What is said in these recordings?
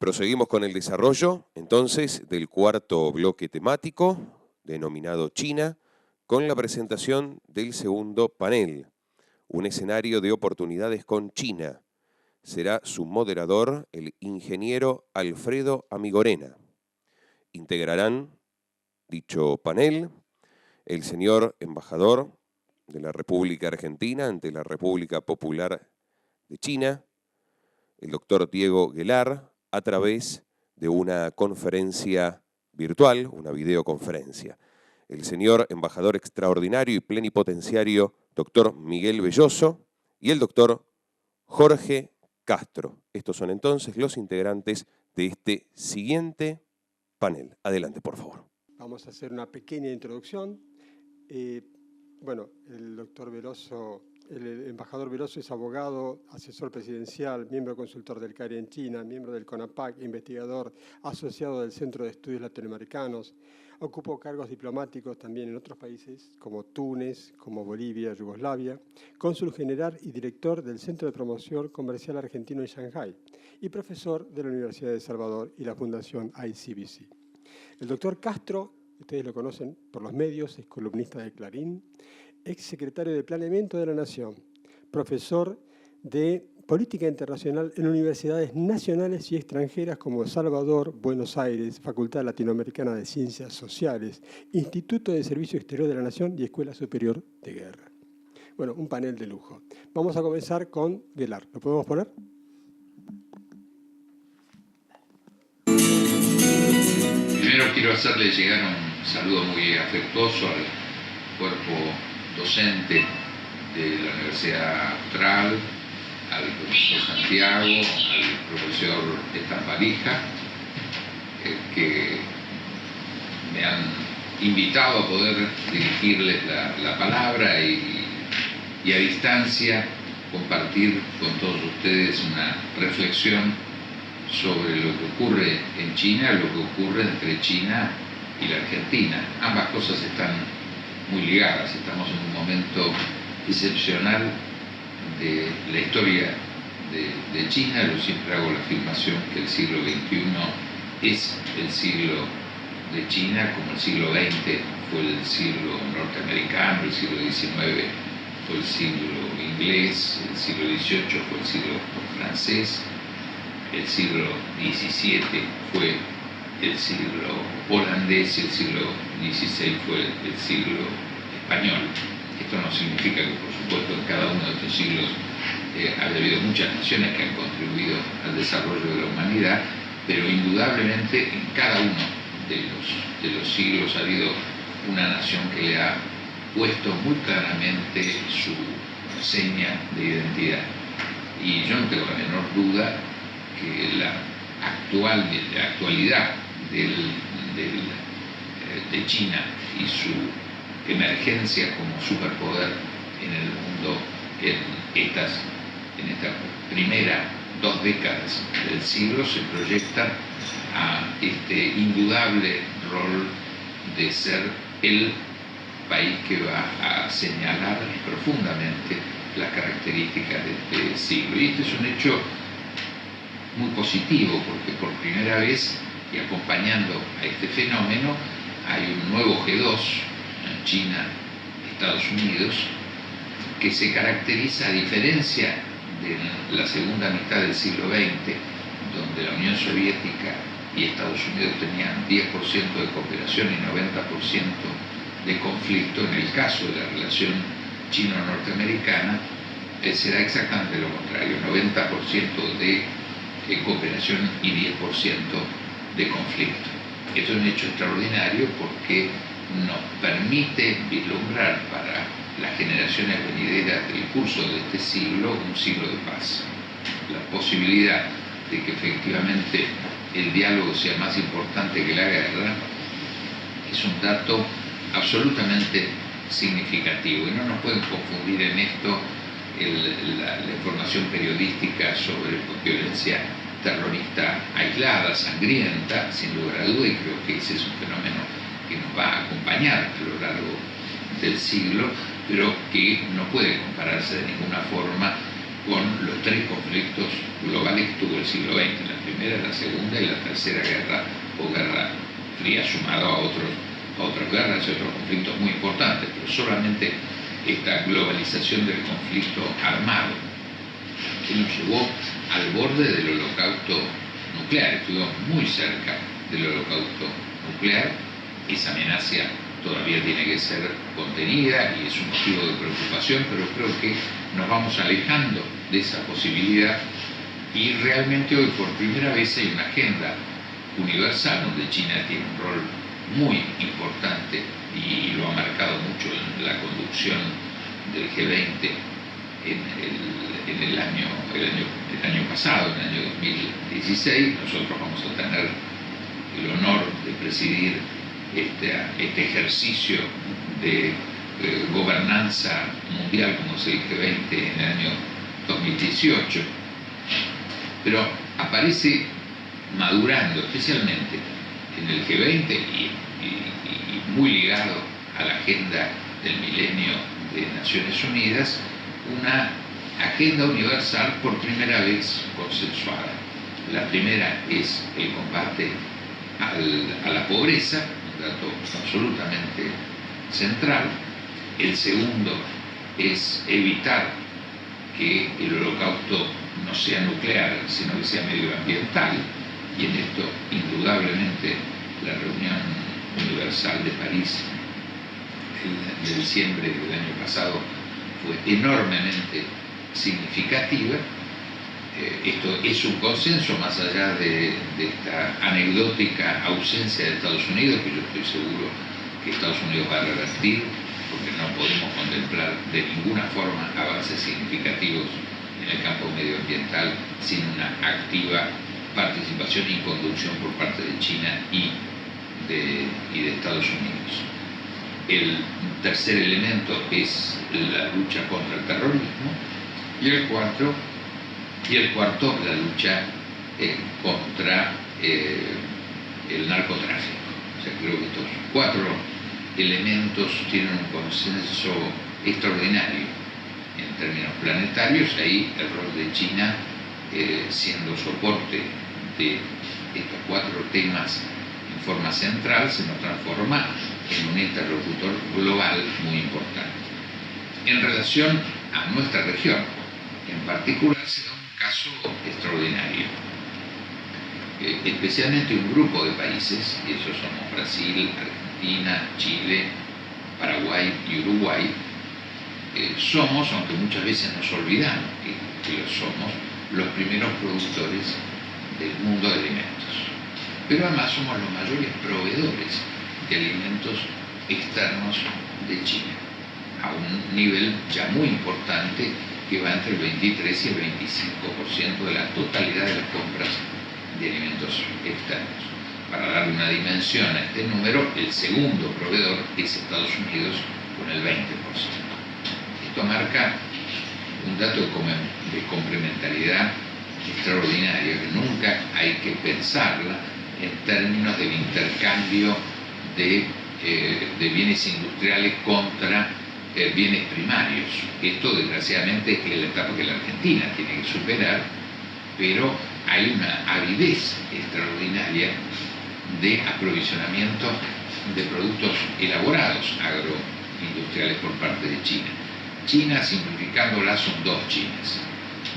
Proseguimos con el desarrollo, entonces, del cuarto bloque temático, denominado China, con la presentación del segundo panel, un escenario de oportunidades con China. Será su moderador el ingeniero Alfredo Amigorena. Integrarán dicho panel el señor embajador de la República Argentina ante la República Popular de China, el doctor Diego Guelar, a través de una conferencia virtual, una videoconferencia. El señor embajador extraordinario y plenipotenciario, doctor Miguel Belloso, y el doctor Jorge Castro. Estos son entonces los integrantes de este siguiente panel. Adelante, por favor. Vamos a hacer una pequeña introducción. Bueno, el doctor Veloso, el embajador Veloso es abogado, asesor presidencial, miembro consultor del CARI en China, miembro del CONAPAC, investigador asociado del Centro de Estudios Latinoamericanos. Ocupó cargos diplomáticos también en otros países como Túnez, como Bolivia, Yugoslavia, cónsul general y director del Centro de Promoción Comercial Argentino en Shanghái y profesor de la Universidad de El Salvador y la Fundación ICBC. El doctor Castro, ustedes lo conocen por los medios, es columnista de Clarín, ex secretario de Planeamiento de la Nación, profesor de Política Internacional en universidades nacionales y extranjeras como Salvador, Buenos Aires, Facultad Latinoamericana de Ciencias Sociales, Instituto de Servicio Exterior de la Nación y Escuela Superior de Guerra. Bueno, un panel de lujo. Vamos a comenzar con Guelar. ¿Lo podemos poner? Primero quiero hacerle llegar un saludo muy afectuoso al cuerpo docente de la Universidad Austral, al profesor Santiago, al profesor Estamparija, que me han invitado a poder dirigirles la palabra y a distancia compartir con todos ustedes una reflexión sobre lo que ocurre en China, lo que ocurre entre China y la Argentina. Ambas cosas están muy ligadas. Estamos en un momento excepcional de la historia de China. Yo siempre hago la afirmación que el siglo XXI es el siglo de China, como el siglo XX fue el siglo norteamericano, el siglo XIX fue el siglo inglés, el siglo XVIII fue el siglo francés, el siglo XVII fue el siglo holandés y el siglo XVI fue el siglo español. Esto no significa que, por supuesto, en cada uno de estos siglos ha habido muchas naciones que han contribuido al desarrollo de la humanidad, pero indudablemente en cada uno de los siglos ha habido una nación que le ha puesto muy claramente su seña de identidad. Y yo no tengo la menor duda que la actualidad de China y su emergencia como superpoder en el mundo en estas primeras 2 décadas del siglo se proyecta a este indudable rol de ser el país que va a señalar profundamente las características de este siglo. Y este es un hecho muy positivo porque por primera vez y acompañando a este fenómeno hay un nuevo G2, China, Estados Unidos, que se caracteriza a diferencia de la segunda mitad del siglo XX, donde la Unión Soviética y Estados Unidos tenían 10% de cooperación y 90% de conflicto. En el caso de la relación chino-norteamericana será exactamente lo contrario, 90% de cooperación y 10% de conflicto. Esto es un hecho extraordinario porque nos permite vislumbrar para las generaciones venideras del curso de este siglo un siglo de paz. La posibilidad de que efectivamente el diálogo sea más importante que la guerra es un dato absolutamente significativo y no nos pueden confundir en esto la información periodística sobre violencia terrorista aislada, sangrienta, sin lugar a duda, y creo que ese es un fenómeno que nos va a acompañar a lo largo del siglo, pero que no puede compararse de ninguna forma con los tres conflictos globales que tuvo el siglo XX, la primera, la segunda y la tercera guerra o guerra fría, sumado a otras guerras y otros conflictos muy importantes, pero solamente esta globalización del conflicto armado que nos llevó al borde del holocausto nuclear. Estuvimos muy cerca del holocausto nuclear. Esa amenaza todavía tiene que ser contenida y es un motivo de preocupación, pero creo que nos vamos alejando de esa posibilidad y realmente hoy por primera vez hay una agenda universal donde China tiene un rol muy importante y lo ha marcado mucho en la conducción del G20 en el año pasado, en el año 2016. Nosotros vamos a tener el honor de presidir este ejercicio de gobernanza mundial como es el G20 en el año 2018, pero aparece madurando especialmente en el G20 y muy ligado a la agenda del milenio de Naciones Unidas, una agenda universal por primera vez consensuada. La primera es el combate a la pobreza, un dato absolutamente central. El segundo es evitar que el holocausto no sea nuclear, sino que sea medioambiental, y en esto indudablemente la reunión universal de París de diciembre del año pasado fue enormemente significativa. Esto es un consenso más allá de esta anecdótica ausencia de Estados Unidos, que yo estoy seguro que Estados Unidos va a revertir, porque no podemos contemplar de ninguna forma avances significativos en el campo medioambiental sin una activa participación y conducción por parte de China y de Estados Unidos. El tercer elemento es la lucha contra el terrorismo y el cuarto, la lucha contra el narcotráfico. O sea, creo que estos cuatro elementos tienen un consenso extraordinario en términos planetarios. Ahí el rol de China siendo soporte de estos cuatro temas en forma central se nos transforma en un interlocutor global muy importante. En relación a nuestra región, en particular, se da un caso extraordinario. Especialmente un grupo de países, y esos somos Brasil, Argentina, Chile, Paraguay y Uruguay, somos, aunque muchas veces nos olvidamos que lo somos, los primeros productores del mundo de alimentos. Pero además somos los mayores proveedores de alimentos externos de China, a un nivel ya muy importante que va entre el 23 y el 25% de la totalidad de las compras de alimentos externos. Para darle una dimensión a este número, el segundo proveedor es Estados Unidos con el 20%. Esto marca un dato de complementariedad extraordinaria que nunca hay que pensarla en términos del intercambio de bienes industriales contra bienes primarios. Esto desgraciadamente es la etapa que la Argentina tiene que superar, pero hay una avidez extraordinaria de aprovisionamiento de productos elaborados agroindustriales por parte de China. China, simplificándola, son dos Chinas.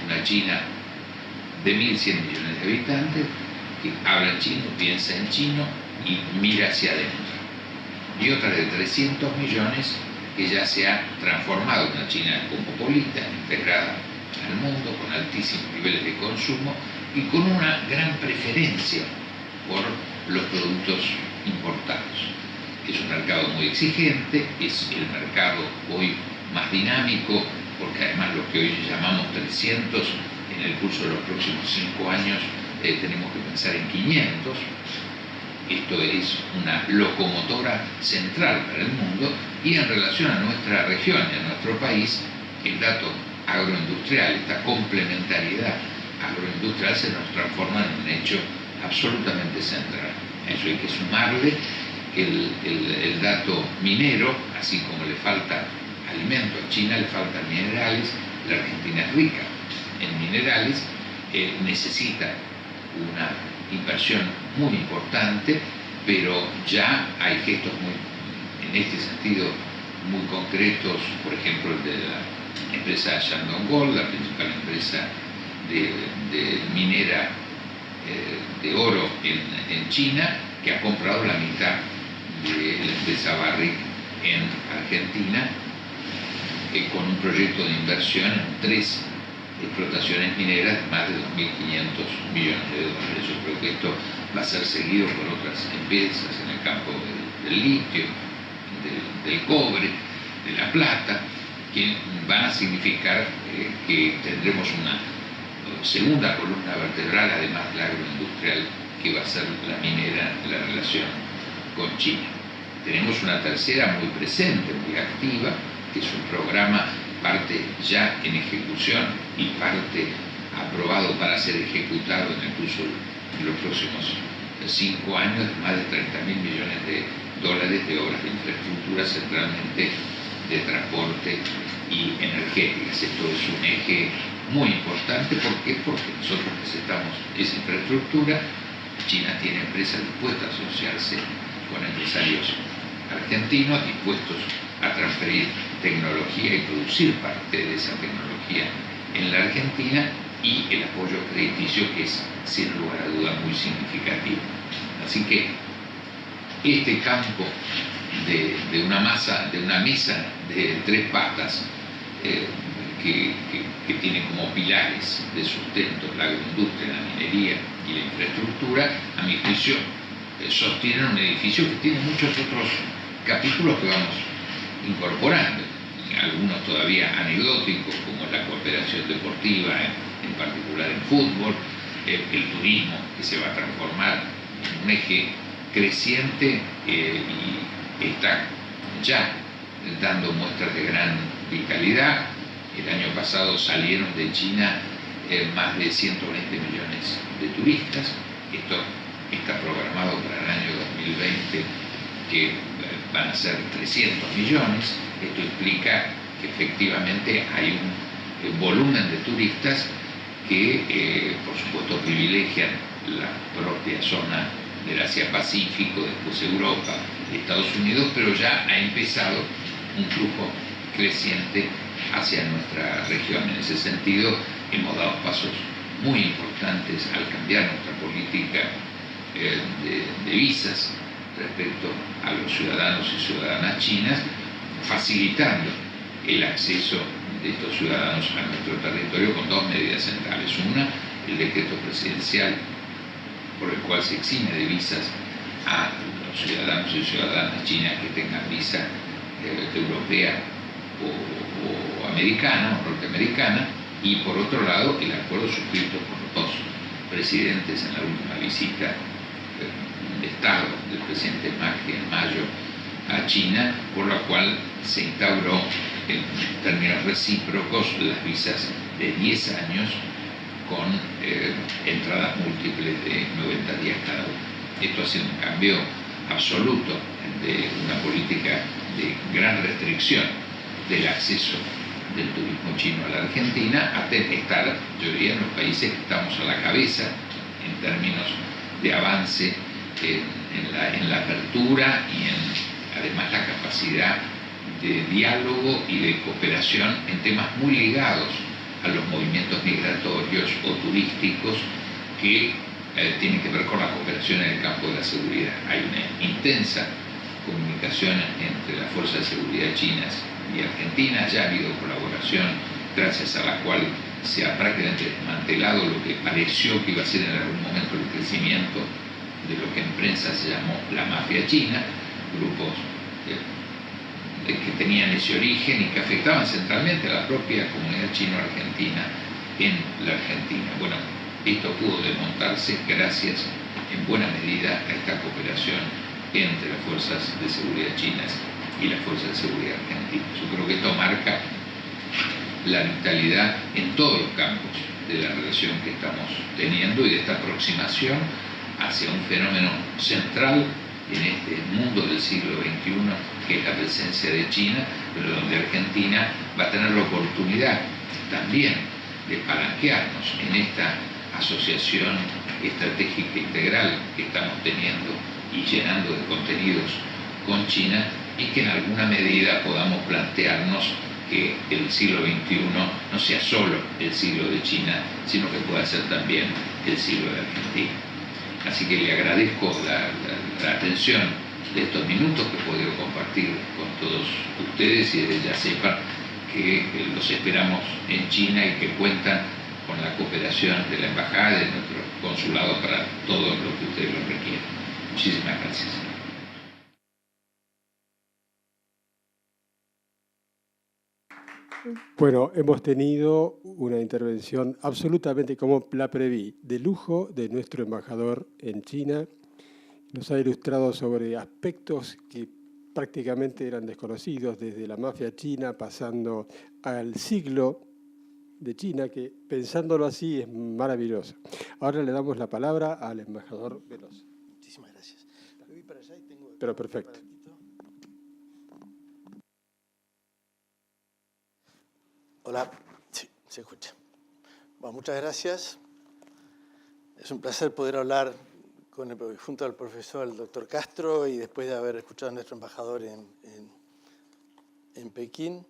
Una China de 1.100 millones de habitantes que habla en chino, piensa en chino y mira hacia adentro. Y otra de 300 millones que ya se ha transformado en una China cosmopolita, integrada al mundo, con altísimos niveles de consumo y con una gran preferencia por los productos importados. Es un mercado muy exigente, es el mercado hoy más dinámico, porque además lo que hoy llamamos 300, en el curso de los próximos 5 años tenemos que pensar en 500. Esto es una locomotora central para el mundo, y en relación a nuestra región y a nuestro país, el dato agroindustrial, esta complementariedad agroindustrial se nos transforma en un hecho absolutamente central. A eso hay que sumarle el dato minero, así como le falta alimento a China, le faltan minerales. La Argentina es rica en minerales, necesita una inversión muy importante, pero ya hay gestos en este sentido muy concretos, por ejemplo el de la empresa Shandong Gold, la principal empresa de minera de oro en China, que ha comprado la mitad de la empresa Barrick en Argentina, con un proyecto de inversión en 3 explotaciones mineras de más de 2.500 millones de dólares. Yo creo que esto va a ser seguido por otras empresas en el campo del litio, del cobre, de la plata, que van a significar que tendremos una segunda columna vertebral, además del agroindustrial, que va a ser la minera, la relación con China. Tenemos una tercera muy presente, muy activa, que es un programa parte ya en ejecución y parte aprobado para ser ejecutado en el curso de los próximos 5 años, de más de 30.000 millones de dólares de obras de infraestructura, centralmente de transporte y energéticas. Esto es un eje muy importante. ¿Por qué? Porque nosotros necesitamos esa infraestructura. China tiene empresas dispuestas a asociarse con empresarios argentinos, dispuestos a transferir tecnología y producir parte de esa tecnología en la Argentina, y el apoyo crediticio, que es sin lugar a duda muy significativo. Así que este campo de una mesa de 3 patas que tiene como pilares de sustento la agroindustria, la minería y la infraestructura, a mi juicio sostienen un edificio que tiene muchos otros capítulos que vamos incorporando, algunos todavía anecdóticos, como la cooperación deportiva, en particular en fútbol, el turismo, que se va a transformar en un eje creciente y está ya dando muestras de gran vitalidad. El año pasado salieron de China más de 120 millones de turistas. Esto está programado para el año 2020, que van a ser 300 millones. Esto implica que efectivamente hay un volumen de turistas que, por supuesto, privilegian la propia zona del Asia-Pacífico, después Europa, Estados Unidos, pero ya ha empezado un flujo creciente hacia nuestra región. En ese sentido, hemos dado pasos muy importantes al cambiar nuestra política de visas respecto a los ciudadanos y ciudadanas chinas, facilitando el acceso de estos ciudadanos a nuestro territorio con 2 medidas centrales. Una, el decreto presidencial por el cual se exime de visas a los ciudadanos y ciudadanas chinas que tengan visa europea o americana o norteamericana, y por otro lado el acuerdo suscrito por los 2 presidentes en la última visita de Estado del presidente Macri en mayo a China, por la cual se instauró en términos recíprocos las visas de 10 años con entradas múltiples de 90 días cada uno. Esto ha sido un cambio absoluto de una política de gran restricción del acceso del turismo chino a la Argentina, a estar, yo diría, en los países que estamos a la cabeza en términos de avance en la apertura y además la capacidad de diálogo y de cooperación en temas muy ligados a los movimientos migratorios o turísticos que tienen que ver con la cooperación en el campo de la seguridad. Hay una intensa comunicación entre las fuerzas de seguridad chinas y argentinas. Ya ha habido colaboración gracias a la cual se ha prácticamente desmantelado lo que pareció que iba a ser en algún momento el crecimiento de lo que en prensa se llamó la mafia china, grupos que tenían ese origen y que afectaban centralmente a la propia comunidad chino-argentina en la Argentina. Bueno, esto pudo desmontarse gracias en buena medida a esta cooperación entre las fuerzas de seguridad chinas y las fuerzas de seguridad argentinas. Yo creo que esto marca la vitalidad en todos los campos de la relación que estamos teniendo y de esta aproximación hacia un fenómeno central en este mundo del siglo XXI, que es la presencia de China, pero donde Argentina va a tener la oportunidad también de palanquearnos en esta asociación estratégica integral que estamos teniendo y llenando de contenidos con China, y que en alguna medida podamos plantearnos que el siglo XXI no sea solo el siglo de China, sino que pueda ser también el siglo de Argentina. Así que le agradezco la atención de estos minutos que he podido compartir con todos ustedes, y desde ya sepan que los esperamos en China y que cuentan con la cooperación de la Embajada y de nuestro consulado para todo lo que ustedes lo requieran. Muchísimas gracias. Bueno, hemos tenido una intervención absolutamente, como la preví, de lujo de nuestro embajador en China. Nos ha ilustrado sobre aspectos que prácticamente eran desconocidos, desde la mafia china, pasando al siglo de China, que pensándolo así es maravilloso. Ahora le damos la palabra al embajador Veloso. Muchísimas gracias. Me voy para allá y tengo... Pero perfecto. Hola, sí, se escucha. Bueno, muchas gracias. Es un placer poder hablar junto al profesor, el doctor Castro, y después de haber escuchado a nuestro embajador en Pekín,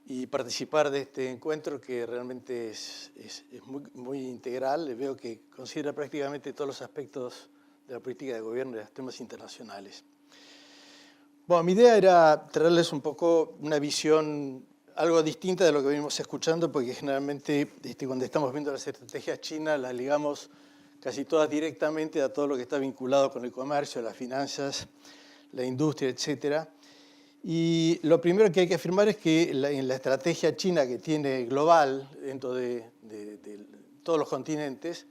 y participar de este encuentro que realmente es muy integral. Veo que considera prácticamente todos los aspectos de la política de gobierno y de los temas internacionales. Bueno, mi idea era traerles un poco una visión algo distinta de lo que venimos escuchando, porque generalmente cuando estamos viendo las estrategias chinas las ligamos casi todas directamente a todo lo que está vinculado con el comercio, las finanzas, la industria, etc. Y lo primero que hay que afirmar es que en la estrategia china que tiene global dentro de todos los continentes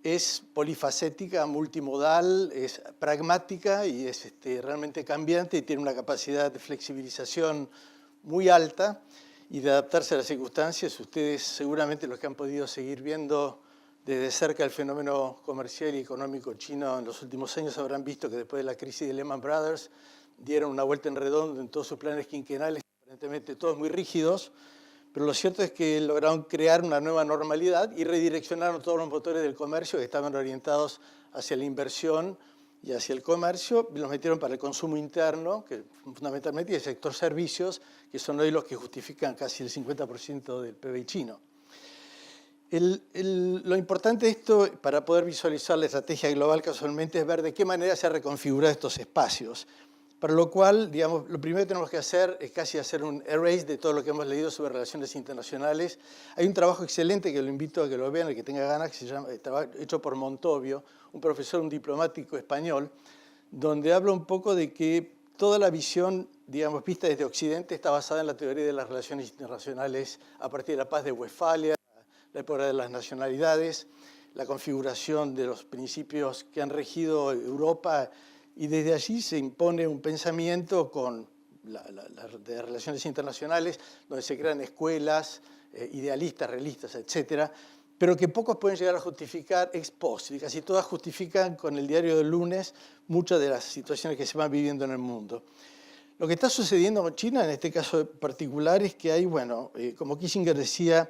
es polifacética, multimodal, es pragmática y es realmente cambiante, y tiene una capacidad de flexibilización muy alta y de adaptarse a las circunstancias. Ustedes seguramente, los que han podido seguir viendo desde cerca el fenómeno comercial y económico chino en los últimos años, habrán visto que después de la crisis de Lehman Brothers dieron una vuelta en redondo en todos sus planes quinquenales, aparentemente todos muy rígidos, pero lo cierto es que lograron crear una nueva normalidad y redireccionaron todos los motores del comercio que estaban orientados hacia la inversión y hacia el comercio, los metieron para el consumo interno, que fundamentalmente, y el sector servicios, que son hoy los que justifican casi el 50% del PBI chino. Lo importante de esto, para poder visualizar la estrategia global casualmente, es ver de qué manera se han reconfigurado estos espacios. Para lo cual, digamos, lo primero que tenemos que hacer es casi hacer un erase de todo lo que hemos leído sobre relaciones internacionales. Hay un trabajo excelente que lo invito a que lo vean, el que tenga ganas, que se llama, hecho por Montovio, un profesor, un diplomático español, donde habla un poco de que toda la visión, digamos, vista desde Occidente, está basada en la teoría de las relaciones internacionales a partir de la paz de Westfalia, la época de las nacionalidades, la configuración de los principios que han regido Europa, y desde allí se impone un pensamiento de relaciones internacionales, donde se crean escuelas idealistas, realistas, etcétera, pero que pocos pueden llegar a justificar ex post, y casi todas justifican con el diario del lunes muchas de las situaciones que se van viviendo en el mundo. Lo que está sucediendo con China, en este caso particular, es que hay, bueno, como Kissinger decía,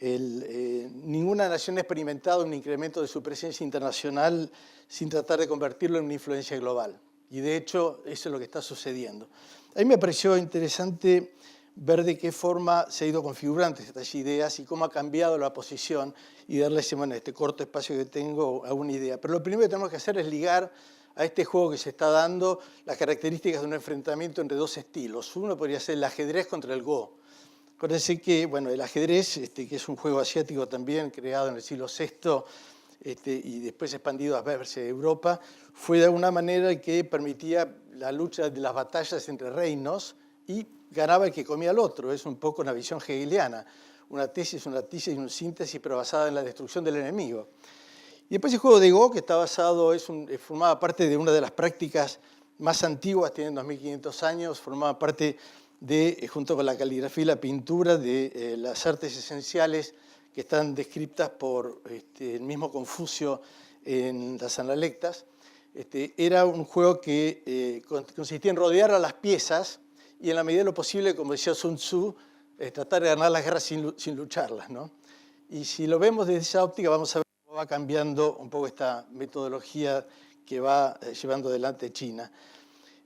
ninguna nación ha experimentado un incremento de su presencia internacional sin tratar de convertirlo en una influencia global. Y de hecho, eso es lo que está sucediendo. A mí me pareció interesante ver de qué forma se ha ido configurando estas ideas y cómo ha cambiado la posición, y darles, bueno, este corto espacio que tengo, a una idea. Pero lo primero que tenemos que hacer es ligar a este juego que se está dando las características de un enfrentamiento entre dos estilos. Uno podría ser el ajedrez contra el Go. Parece que, bueno, el ajedrez, que es un juego asiático también, creado en el siglo VI y después expandido a verse Europa, fue de alguna manera el que permitía la lucha de las batallas entre reinos y ganaba el que comía al otro. Es un poco una visión hegeliana, una tesis, una antítesis y una síntesis, pero basada en la destrucción del enemigo. Y después el juego de Go, que está basado, formaba parte de una de las prácticas más antiguas, tiene 2500 años, formaba parte junto con la caligrafía y la pintura, de las artes esenciales que están descritas por el mismo Confucio en las Analectas. Era un juego que consistía en rodear a las piezas y, en la medida de lo posible, como decía Sun Tzu, tratar de ganar las guerras sin lucharlas, ¿no? Y si lo vemos desde esa óptica, vamos a ver cómo va cambiando un poco esta metodología que va llevando adelante China.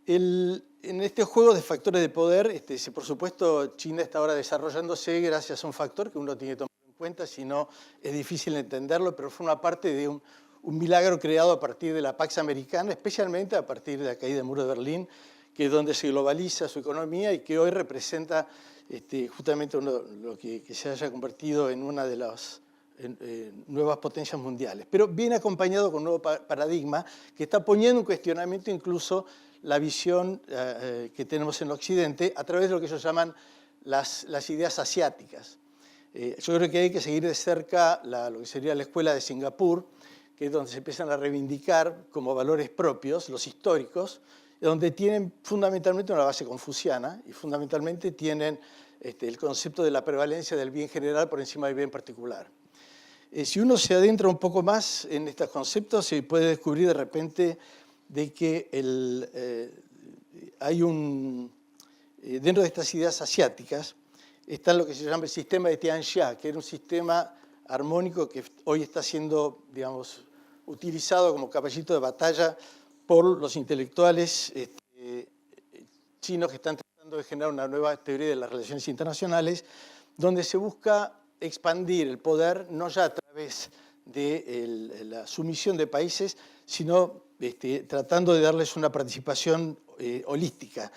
En este juego de factores de poder, por supuesto, China está ahora desarrollándose gracias a un factor que uno tiene que tomar en cuenta, si no es difícil entenderlo, pero forma parte de un milagro creado a partir de la Pax Americana, especialmente a partir de la caída del muro de Berlín, que es donde se globaliza su economía y que hoy representa justamente lo que se haya convertido en una de las nuevas potencias mundiales. Pero viene acompañado con un nuevo paradigma que está poniendo en cuestionamiento incluso la visión que tenemos en Occidente a través de lo que ellos llaman las ideas asiáticas. Yo creo que hay que seguir de cerca lo que sería la escuela de Singapur, que es donde se empiezan a reivindicar como valores propios, los históricos, donde tienen fundamentalmente una base confuciana y fundamentalmente tienen el concepto de la prevalencia del bien general por encima del bien particular. Si uno se adentra un poco más en estos conceptos, se puede descubrir de repente de que hay dentro de estas ideas asiáticas está lo que se llama el sistema de Tianxia, que era un sistema armónico que hoy está siendo, digamos, utilizado como caballito de batalla por los intelectuales chinos que están tratando de generar una nueva teoría de las relaciones internacionales, donde se busca expandir el poder no ya a través de la sumisión de países, sino tratando de darles una participación holística,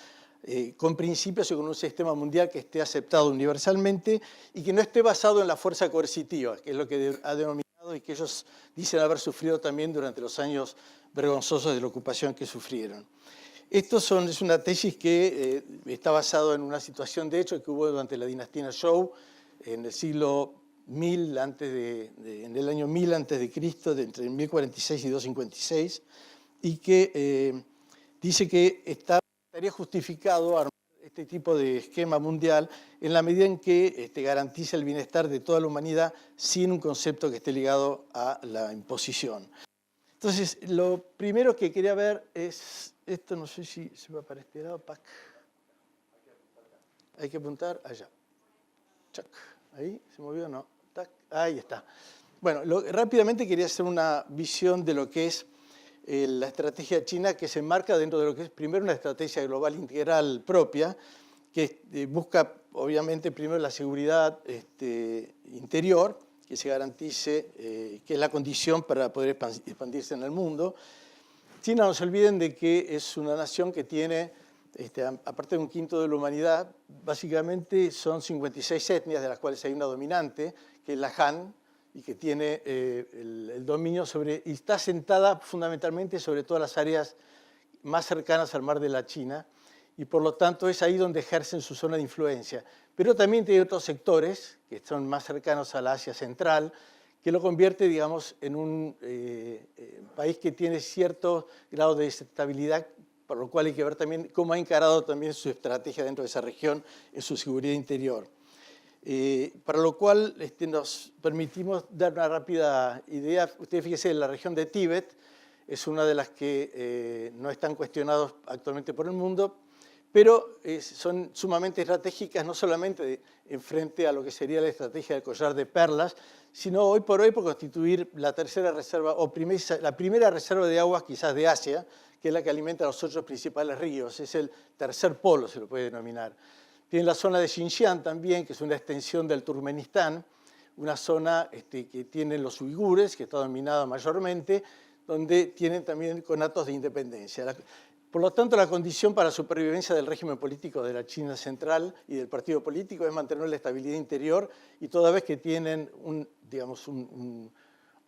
con principios y con un sistema mundial que esté aceptado universalmente y que no esté basado en la fuerza coercitiva, que es lo que ha denominado y que ellos dicen haber sufrido también durante los años vergonzosos de la ocupación que sufrieron. Esto es una tesis que está basado en una situación de hecho que hubo durante la dinastía Zhou en el siglo 1000 en el año 1000 antes de Cristo, entre 1046 y 256, y que dice que estaría justificado armar este tipo de esquema mundial en la medida en que garantiza el bienestar de toda la humanidad sin un concepto que esté ligado a la imposición. Entonces, lo primero que quería ver es esto, no sé si se va para este lado, ¡pac! Hay que apuntar allá. ¡Chac! ¿Ahí? ¿Se movió o no? ¡Tac! Ahí está. Bueno, rápidamente quería hacer una visión de lo que es la estrategia china, que se enmarca dentro de lo que es primero una estrategia global integral propia, que busca obviamente primero la seguridad interior, que se garantice, que es la condición para poder expandirse en el mundo. China, no se olviden de que es una nación que tiene, aparte de un quinto de la humanidad, básicamente son 56 etnias, de las cuales hay una dominante, que es la Han, y que tiene el dominio y está sentada fundamentalmente sobre todas las áreas más cercanas al mar de la China, y por lo tanto es ahí donde ejercen su zona de influencia. Pero también tiene otros sectores que son más cercanos a la Asia Central, que lo convierte, digamos, en un país que tiene cierto grado de estabilidad, por lo cual hay que ver también cómo ha encarado también su estrategia dentro de esa región en su seguridad interior. Para lo cual nos permitimos dar una rápida idea. Ustedes fíjense, la región de Tíbet es una de las que no están cuestionadas actualmente por el mundo, pero son sumamente estratégicas, no solamente en frente a lo que sería la estrategia del collar de perlas, sino hoy por constituir la tercera reserva, o la primera reserva de aguas quizás de Asia, que es la que alimenta los 8 principales ríos. Es el tercer polo, se lo puede denominar. Tiene la zona de Xinjiang también, que es una extensión del Turkmenistán, una zona que tienen los uigures, que está dominada mayormente, donde tienen también conatos de independencia. Por lo tanto, la condición para la supervivencia del régimen político de la China central y del partido político es mantener la estabilidad interior, y toda vez que tienen un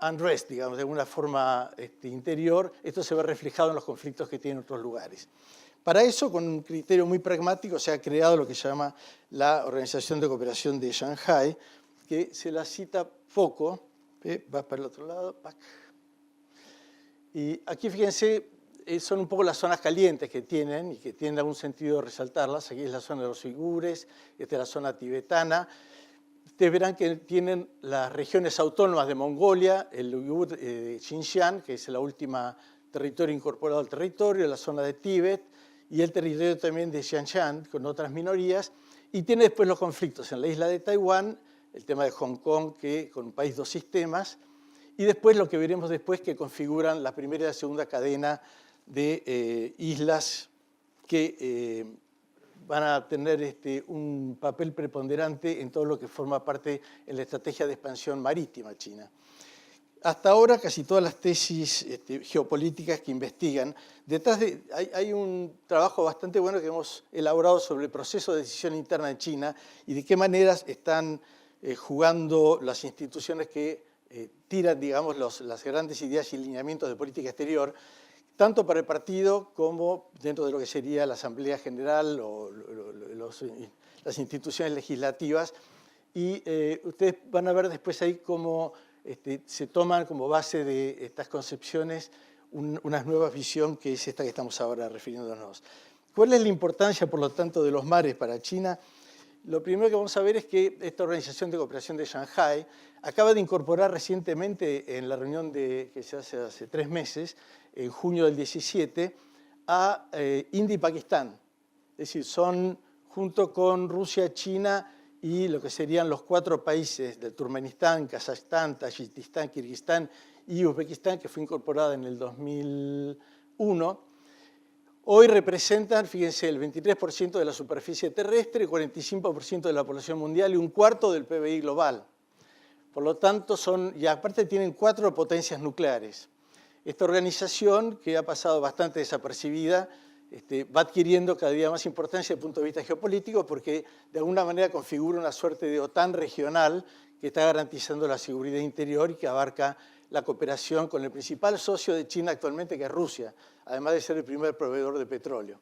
unrest, digamos, de alguna forma interior, esto se ve reflejado en los conflictos que tienen otros lugares. Para eso, con un criterio muy pragmático, se ha creado lo que se llama la Organización de Cooperación de Shanghái, que se la cita poco. Va para el otro lado. ¡Pac! Y aquí, fíjense, son un poco las zonas calientes que tienen y que tienen algún sentido resaltarlas. Aquí es la zona de los uigures, esta es la zona tibetana. Ustedes verán que tienen las regiones autónomas de Mongolia, el uigur de Xinjiang, que es la última territorio incorporado al territorio, la zona de Tíbet, y el territorio también de Xinjiang, con otras minorías, y tiene después los conflictos en la isla de Taiwán, el tema de Hong Kong, que con un país, dos sistemas, y después lo que veremos después, que configuran la primera y la segunda cadena de islas que van a tener un papel preponderante en todo lo que forma parte en la estrategia de expansión marítima china. Hasta ahora, casi todas las tesis geopolíticas que investigan, detrás hay un trabajo bastante bueno que hemos elaborado sobre el proceso de decisión interna de China y de qué maneras están jugando las instituciones que tiran, digamos, las grandes ideas y lineamientos de política exterior, tanto para el partido como dentro de lo que sería la Asamblea General o las instituciones legislativas. Y ustedes van a ver después ahí cómo se toman como base de estas concepciones una nueva visión, que es esta que estamos ahora refiriéndonos. ¿Cuál es la importancia, por lo tanto, de los mares para China? Lo primero que vamos a ver es que esta Organización de Cooperación de Shanghái acaba de incorporar recientemente, en la reunión que se hace 3 meses, en junio del 17, a India y Pakistán. Es decir, son, junto con Rusia, China y lo que serían los 4 países del Turkmenistán, Kazajstán, Tayikistán, Kirguistán y Uzbekistán, que fue incorporada en el 2001, hoy representan, fíjense, el 23% de la superficie terrestre, el 45% de la población mundial y 1/4 del PBI global. Por lo tanto, y aparte tienen 4 potencias nucleares. Esta organización, que ha pasado bastante desapercibida, va adquiriendo cada día más importancia desde el punto de vista geopolítico, porque de alguna manera configura una suerte de OTAN regional que está garantizando la seguridad interior y que abarca la cooperación con el principal socio de China actualmente, que es Rusia, además de ser el primer proveedor de petróleo.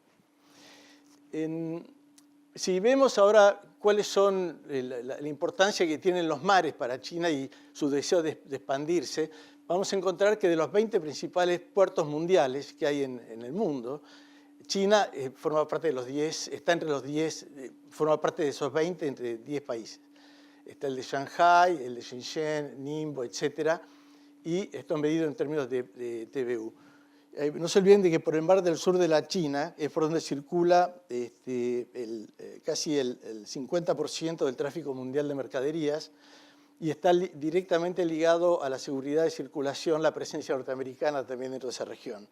Si vemos ahora cuáles son la importancia que tienen los mares para China y su deseo de expandirse, vamos a encontrar que de los 20 principales puertos mundiales que hay en el mundo, China forma parte de los 10, está entre los 10, forma parte de esos 20 entre 10 países. Está el de Shanghái, el de Shenzhen, Ningbo, etc. Y esto medido en términos de TBU. No se olviden de que por el mar del sur de la China es por donde circula casi el 50% del tráfico mundial de mercaderías y está directamente ligado a la seguridad de circulación, la presencia norteamericana también dentro de esa región.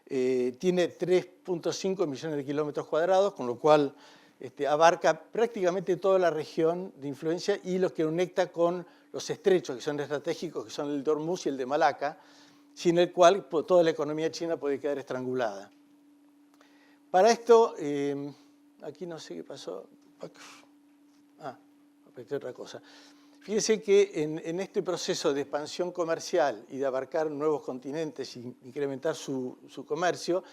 Tiene 3.5 millones de kilómetros cuadrados, con lo cual abarca prácticamente toda la región de influencia y los que conecta con los estrechos, que son estratégicos, que son el de Hormuz y el de Malaca, sin el cual toda la economía china puede quedar estrangulada. Para esto, aquí no sé qué pasó. Apreté otra cosa. Fíjense que en este proceso de expansión comercial y de abarcar nuevos continentes e incrementar su comercio,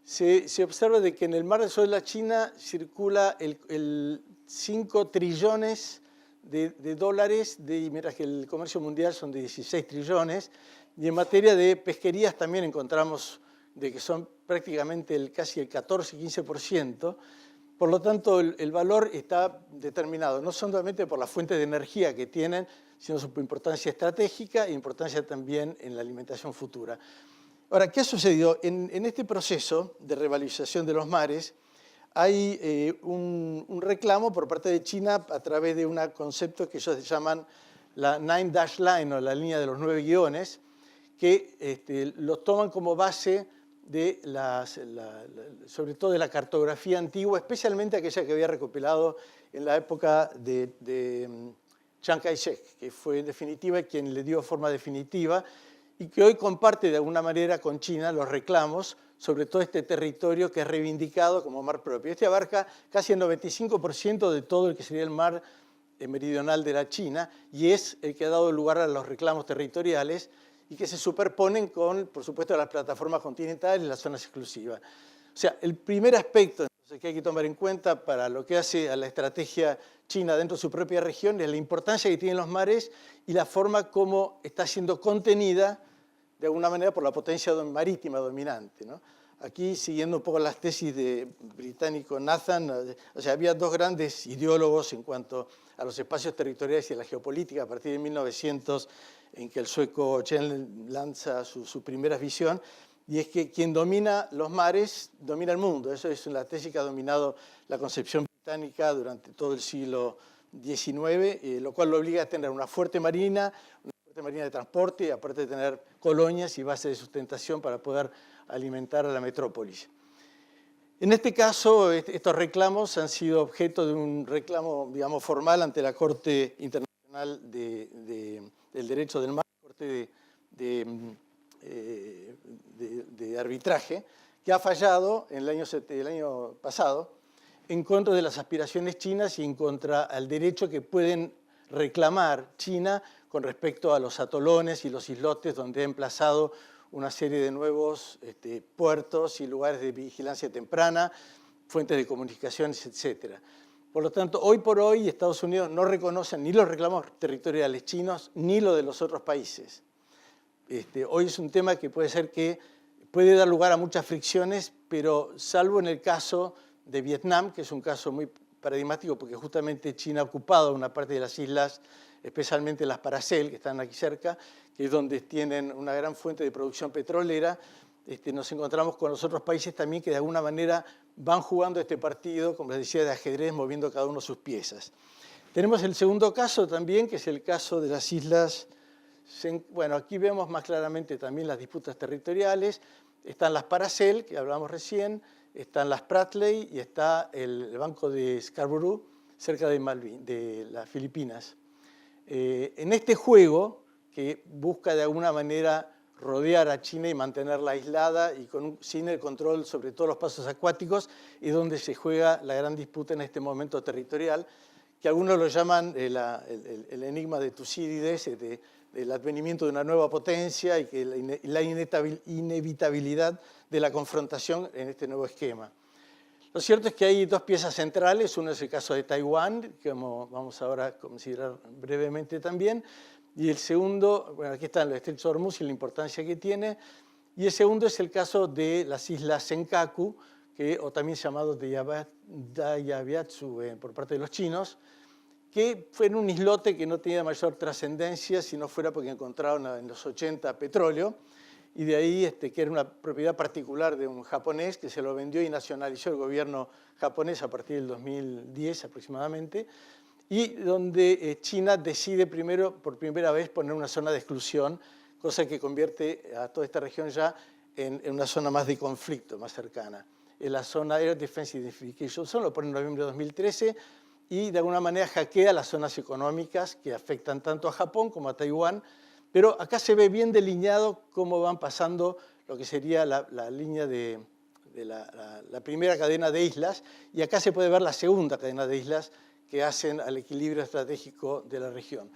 se observa de que en el mar del sur de la China circula el 5 trillones de dólares, mientras que el comercio mundial son de 16 trillones, y en materia de pesquerías también encontramos de que son prácticamente casi el 14-15%. Por lo tanto, el valor está determinado no solamente por la fuente de energía que tienen, sino su importancia estratégica e importancia también en la alimentación futura. Ahora, ¿qué ha sucedido? En este proceso de revalorización de los mares hay un reclamo por parte de China a través de un concepto que ellos llaman la Nine Dash Line, o la línea de los 9 guiones, que los toman como base de sobre todo de la cartografía antigua, especialmente aquella que había recopilado en la época de Chiang Kai-shek, que fue en definitiva quien le dio forma definitiva y que hoy comparte de alguna manera con China los reclamos sobre todo este territorio que es reivindicado como mar propio. Este abarca casi el 95% de todo el que sería el mar meridional de la China y es el que ha dado lugar a los reclamos territoriales y que se superponen con, por supuesto, las plataformas continentales y las zonas exclusivas. O sea, el primer aspecto entonces, que hay que tomar en cuenta para lo que hace a la estrategia china dentro de su propia región es la importancia que tienen los mares y la forma como está siendo contenida de alguna manera por la potencia marítima dominante, ¿no? Aquí, siguiendo un poco las tesis de británico Nathan, o sea, había 2 grandes ideólogos en cuanto a los espacios territoriales y a la geopolítica a partir de 1900, en que el sueco Chen lanza su primera visión, y es que quien domina los mares domina el mundo. Eso es la tesis que ha dominado la concepción británica durante todo el siglo XIX, lo cual lo obliga a tener una fuerte marina de transporte, aparte de tener colonias y bases de sustentación para poder alimentar a la metrópolis. En este caso, estos reclamos han sido objeto de un reclamo, digamos, formal ante la Corte Internacional del Derecho del Mar, Corte de Arbitraje, que ha fallado en el año pasado en contra de las aspiraciones chinas y en contra del derecho que pueden reclamar China con respecto a los atolones y los islotes donde ha emplazado una serie de nuevos puertos y lugares de vigilancia temprana, fuentes de comunicaciones, etc. Por lo tanto, hoy por hoy Estados Unidos no reconoce ni los reclamos territoriales chinos ni los de los otros países. Hoy es un tema que puede dar lugar a muchas fricciones, pero salvo en el caso de Vietnam, que es un caso muy paradigmático porque justamente China ha ocupado una parte de las islas, especialmente las Paracel, que están aquí cerca, que es donde tienen una gran fuente de producción petrolera. Nos encontramos con los otros países también que de alguna manera van jugando este partido, como les decía, de ajedrez, moviendo cada uno sus piezas. Tenemos el segundo caso también, que es el caso de las islas. Bueno, aquí vemos más claramente también las disputas territoriales. Están las Paracel, que hablamos recién, están las Spratly y está el banco de Scarborough, cerca de las Filipinas. En este juego, que busca de alguna manera rodear a China y mantenerla aislada y sin el control sobre todos los pasos acuáticos, es donde se juega la gran disputa en este momento territorial, que algunos lo llaman el enigma de Tucídides, del advenimiento de una nueva potencia y que la inevitabilidad de la confrontación en este nuevo esquema. Lo cierto es que hay dos piezas centrales, uno es el caso de Taiwán, que vamos ahora a considerar brevemente también, y el segundo, bueno, aquí están los estrechos de Hormuz y la importancia que tiene, y el segundo es el caso de las islas Senkaku, o también llamados Dayabiatsu por parte de los chinos, que fue un islote que no tenía mayor trascendencia si no fuera porque encontraron en los 80 petróleo, y de ahí que era una propiedad particular de un japonés que se lo vendió y nacionalizó el gobierno japonés a partir del 2010 aproximadamente, y donde China decide por primera vez poner una zona de exclusión, cosa que convierte a toda esta región ya en una zona más de conflicto, más cercana. En la zona Air Defense Identification Zone, lo pone en noviembre de 2013, y de alguna manera hackea las zonas económicas que afectan tanto a Japón como a Taiwán, pero acá se ve bien delineado cómo van pasando lo que sería la línea de la primera cadena de islas, y acá se puede ver la segunda cadena de islas que hacen al equilibrio estratégico de la región.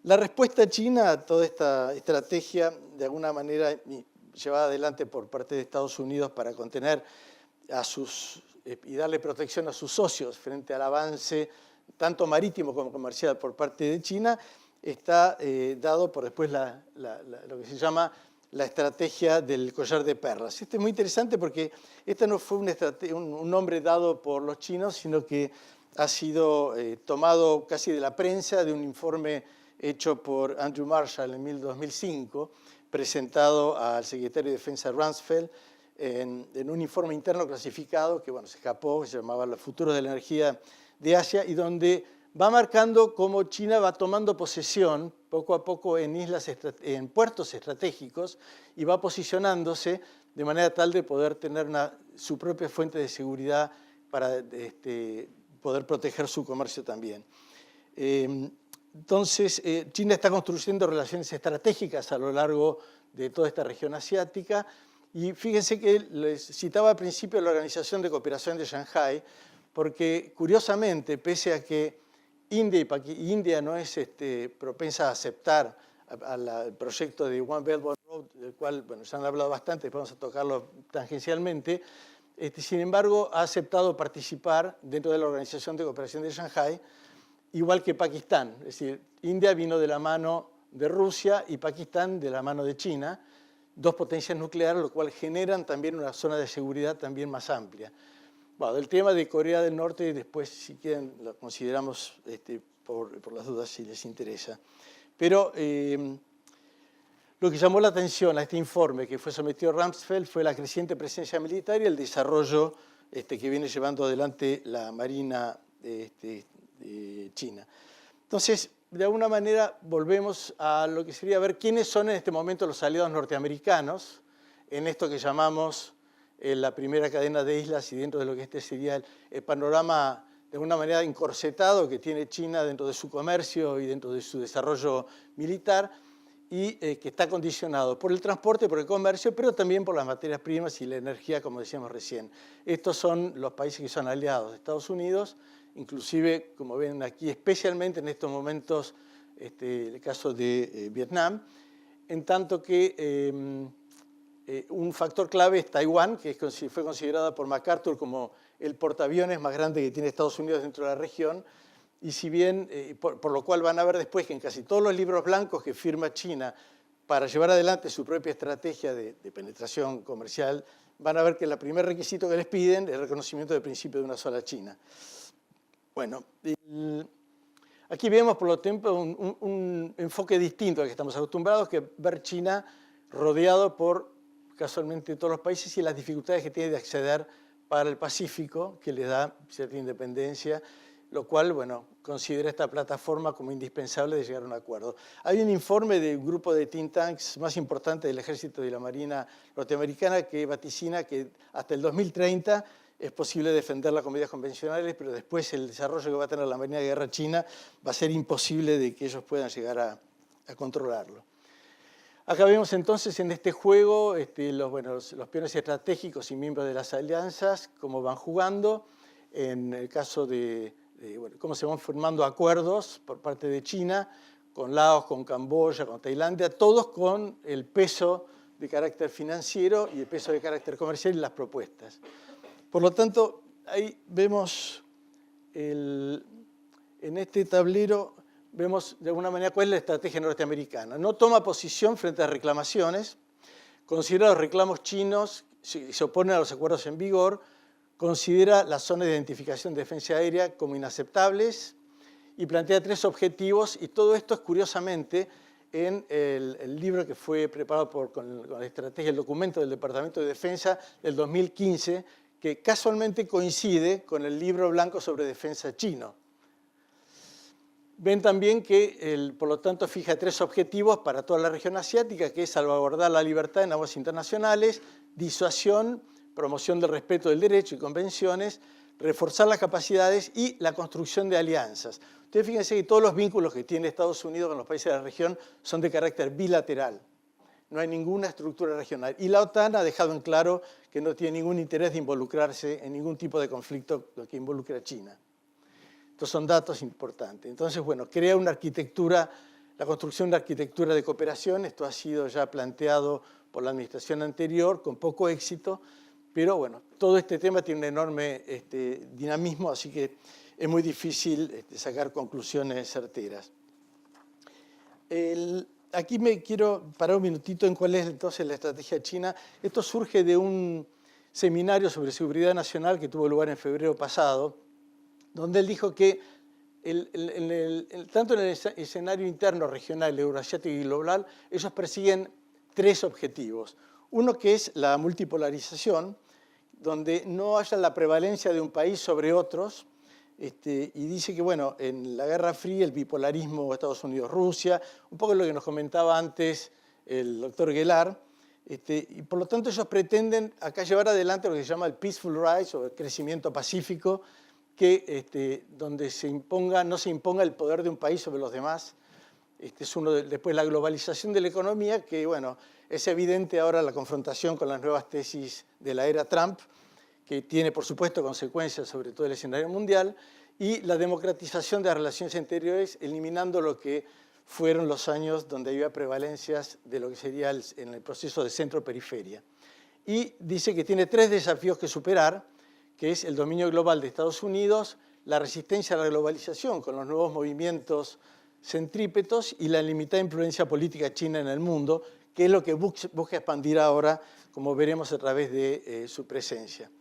La respuesta china a toda esta estrategia, de alguna manera llevada adelante por parte de Estados Unidos para contener y darle protección a sus socios frente al avance tanto marítimo como comercial por parte de China, está dado por después lo que se llama la estrategia del collar de perlas. Esto es muy interesante porque este no fue un nombre dado por los chinos, sino que ha sido tomado casi de la prensa, de un informe hecho por Andrew Marshall en 2005, presentado al secretario de Defensa Rumsfeld en un informe interno clasificado que se escapó, que se llamaba Los futuros de la energía de Asia, y donde va marcando cómo China va tomando posesión poco a poco en puertos estratégicos y va posicionándose de manera tal de poder tener su propia fuente de seguridad para poder proteger su comercio también. Entonces, China está construyendo relaciones estratégicas a lo largo de toda esta región asiática, y fíjense que les citaba al principio la Organización de Cooperación de Shanghái, porque curiosamente, pese a que India no es propensa a aceptar al proyecto de One Belt, One Road, del cual ya han hablado bastante, vamos a tocarlo tangencialmente, sin embargo ha aceptado participar dentro de la Organización de Cooperación de Shanghái, igual que Pakistán. Es decir, India vino de la mano de Rusia y Pakistán de la mano de China, dos potencias nucleares, lo cual generan también una zona de seguridad también más amplia. Bueno, del tema de Corea del Norte, después, si quieren, lo consideramos por las dudas si les interesa. Pero lo que llamó la atención a este informe que fue sometido a Rumsfeld fue la creciente presencia militar y el desarrollo que viene llevando adelante la Marina China. Entonces, de alguna manera volvemos a lo que sería ver quiénes son en este momento los aliados norteamericanos en esto que llamamos la primera cadena de islas y dentro de lo que este sería el panorama de alguna manera encorsetado que tiene China dentro de su comercio y dentro de su desarrollo militar y que está condicionado por el transporte, por el comercio, pero también por las materias primas y la energía, como decíamos recién. Estos son los países que son aliados de Estados Unidos, inclusive, como ven aquí, especialmente en estos momentos, el caso de Vietnam, en tanto que un factor clave es Taiwán, que fue considerada por MacArthur como el portaaviones más grande que tiene Estados Unidos dentro de la región, y si bien, por lo cual van a ver después que en casi todos los libros blancos que firma China para llevar adelante su propia estrategia de penetración comercial, van a ver que el primer requisito que les piden es el reconocimiento del principio de una sola China. Bueno, aquí vemos por lo tanto un enfoque distinto al que estamos acostumbrados, que ver China rodeado por casualmente todos los países y las dificultades que tiene de acceder para el Pacífico, que le da cierta independencia, lo cual, bueno, considera esta plataforma como indispensable de llegar a un acuerdo. Hay un informe de un grupo de think tanks más importante del Ejército y la Marina norteamericana que vaticina que hasta el 2030 es posible defenderla con medidas convencionales, pero después el desarrollo que va a tener la Marina de Guerra China va a ser imposible de que ellos puedan llegar a controlarlo. Acá vemos entonces en este juego los peones estratégicos y miembros de las alianzas, cómo van jugando, en el caso de cómo se van formando acuerdos por parte de China, con Laos, con Camboya, con Tailandia, todos con el peso de carácter financiero y el peso de carácter comercial y las propuestas. Por lo tanto, ahí vemos, en este tablero, vemos de alguna manera cuál es la estrategia norteamericana. No toma posición frente a reclamaciones, considera los reclamos chinos, se opone a los acuerdos en vigor, considera las zonas de identificación de defensa aérea como inaceptables y plantea 3 objetivos, y todo esto es curiosamente en el libro que fue preparado con la estrategia, el documento del Departamento de Defensa del 2015, que casualmente coincide con el libro blanco sobre defensa chino. Ven también que, por lo tanto, fija 3 objetivos para toda la región asiática, que es salvaguardar la libertad en aguas internacionales, disuasión, promoción del respeto del derecho y convenciones, reforzar las capacidades y la construcción de alianzas. Ustedes fíjense que todos los vínculos que tiene Estados Unidos con los países de la región son de carácter bilateral. No hay ninguna estructura regional. Y la OTAN ha dejado en claro que no tiene ningún interés de involucrarse en ningún tipo de conflicto que involucre a China. Estos son datos importantes. Entonces, bueno, crea una arquitectura, la construcción de una arquitectura de cooperación. Esto ha sido ya planteado por la administración anterior con poco éxito. Pero bueno, todo este tema tiene un enorme dinamismo, así que es muy difícil sacar conclusiones certeras. Aquí me quiero parar un minutito en cuál es entonces la estrategia china. Esto surge de un seminario sobre seguridad nacional que tuvo lugar en febrero pasado, donde él dijo que tanto en el escenario interno, regional, euroasiático y global, ellos persiguen 3 objetivos. Uno que es la multipolarización, donde no haya la prevalencia de un país sobre otros, y dice que, bueno, en la Guerra Fría, el bipolarismo Estados Unidos-Rusia, un poco lo que nos comentaba antes el doctor Gellar, y por lo tanto ellos pretenden acá llevar adelante lo que se llama el peaceful rise, o el crecimiento pacífico, que donde no se imponga el poder de un país sobre los demás. Es después la globalización de la economía, que bueno, es evidente ahora la confrontación con las nuevas tesis de la era Trump, que tiene por supuesto consecuencias sobre todo el escenario mundial, y la democratización de las relaciones interiores, eliminando lo que fueron los años donde había prevalencias de lo que sería en el proceso de centro-periferia. Y dice que tiene 3 desafíos que superar, que es el dominio global de Estados Unidos, la resistencia a la globalización con los nuevos movimientos centrípetos y la limitada influencia política china en el mundo, que es lo que busca expandir ahora, como veremos a través de su presencia.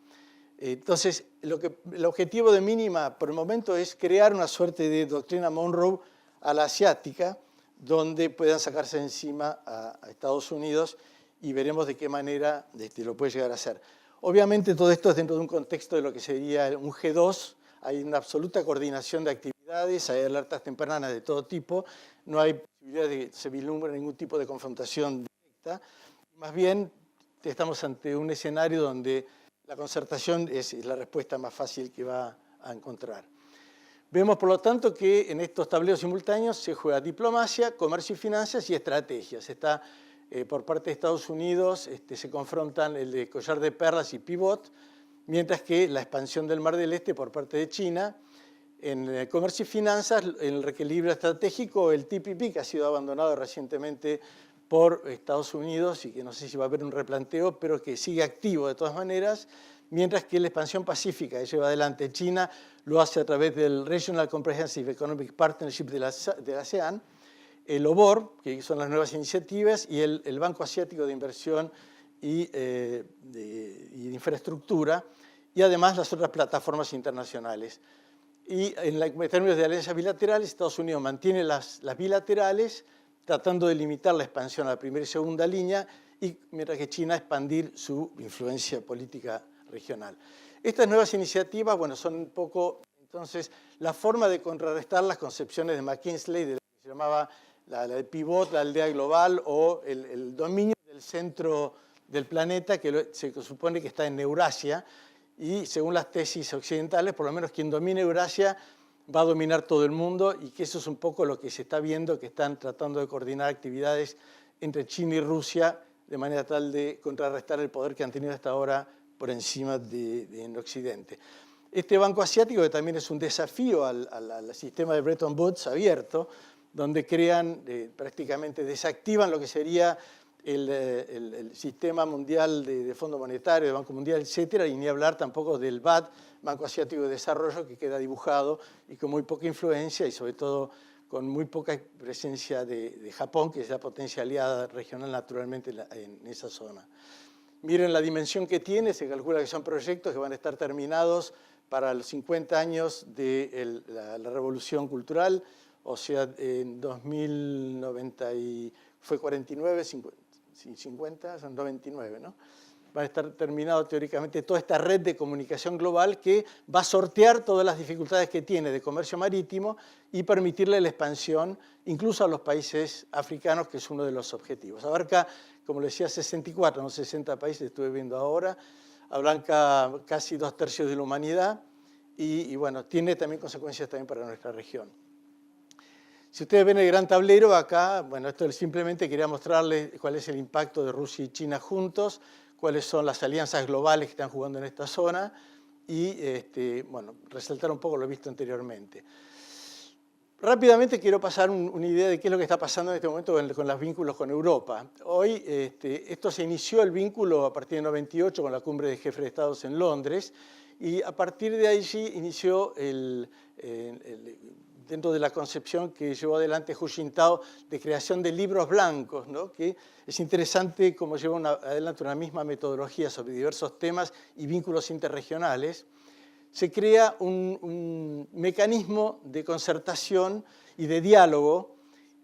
Entonces, el objetivo de mínima por el momento es crear una suerte de doctrina Monroe a la asiática, donde puedan sacarse encima a Estados Unidos, y veremos de qué manera lo puede llegar a hacer. Obviamente todo esto es dentro de un contexto de lo que sería un G2, hay una absoluta coordinación de actividades actividades, hay alertas tempranas de todo tipo, no hay posibilidad de que se vislumbre ningún tipo de confrontación directa. Más bien, estamos ante un escenario donde la concertación es la respuesta más fácil que va a encontrar. Vemos, por lo tanto, que en estos tableros simultáneos se juega diplomacia, comercio y finanzas y estrategias. Por parte de Estados Unidos se confrontan el de collar de perlas y pivot, mientras que la expansión del Mar del Este por parte de China. En comercio y finanzas, en el reequilibrio estratégico, el TPP, que ha sido abandonado recientemente por Estados Unidos y que no sé si va a haber un replanteo, pero que sigue activo de todas maneras, mientras que la expansión pacífica que lleva adelante China lo hace a través del Regional Comprehensive Economic Partnership de la ASEAN, el OBOR, que son las nuevas iniciativas, y el Banco Asiático de Inversión y de Infraestructura, y además las otras plataformas internacionales. Y en términos de alianzas bilaterales, Estados Unidos mantiene las bilaterales, tratando de limitar la expansión a la primera y segunda línea, y mientras que China expandir su influencia política regional. Estas nuevas iniciativas, bueno, son un poco, entonces, la forma de contrarrestar las concepciones de McKinsey, de lo que se llamaba la de pivot, la aldea global, o el dominio del centro del planeta, que se supone que está en Eurasia, y según las tesis occidentales, por lo menos quien domine Eurasia va a dominar todo el mundo, y que eso es un poco lo que se está viendo, que están tratando de coordinar actividades entre China y Rusia, de manera tal de contrarrestar el poder que han tenido hasta ahora por encima en Occidente. Este Banco Asiático, que también es un desafío al sistema de Bretton Woods abierto, donde crean, prácticamente desactivan lo que sería el sistema mundial de Fondo Monetario, de Banco Mundial, etcétera, y ni hablar tampoco del BAD, Banco Asiático de Desarrollo, que queda dibujado y con muy poca influencia y sobre todo con muy poca presencia de Japón, que es la potencia aliada regional naturalmente en esa zona. Miren la dimensión que tiene, se calcula que son proyectos que van a estar terminados para los 50 años de la Revolución Cultural, o sea, en 2090 fue 49, 50, son 99, ¿no? Va a estar terminado teóricamente toda esta red de comunicación global que va a sortear todas las dificultades que tiene de comercio marítimo y permitirle la expansión incluso a los países africanos, que es uno de los objetivos. Abarca, como le decía, 64, no 60 países, estuve viendo ahora, abarca casi 2/3 de la humanidad y bueno, tiene también consecuencias también para nuestra región. Si ustedes ven el gran tablero acá, bueno, esto simplemente quería mostrarles cuál es el impacto de Rusia y China juntos, cuáles son las alianzas globales que están jugando en esta zona y, bueno, resaltar un poco lo visto anteriormente. Rápidamente quiero pasar una idea de qué es lo que está pasando en este momento con los vínculos con Europa. Hoy esto se inició el vínculo a partir de 98 con la cumbre de jefes de Estados en Londres y a partir de allí inició dentro de la concepción que llevó adelante Hu Jintao de creación de libros blancos, ¿no? Que es interesante cómo lleva adelante una misma metodología sobre diversos temas y vínculos interregionales. Se crea un mecanismo de concertación y de diálogo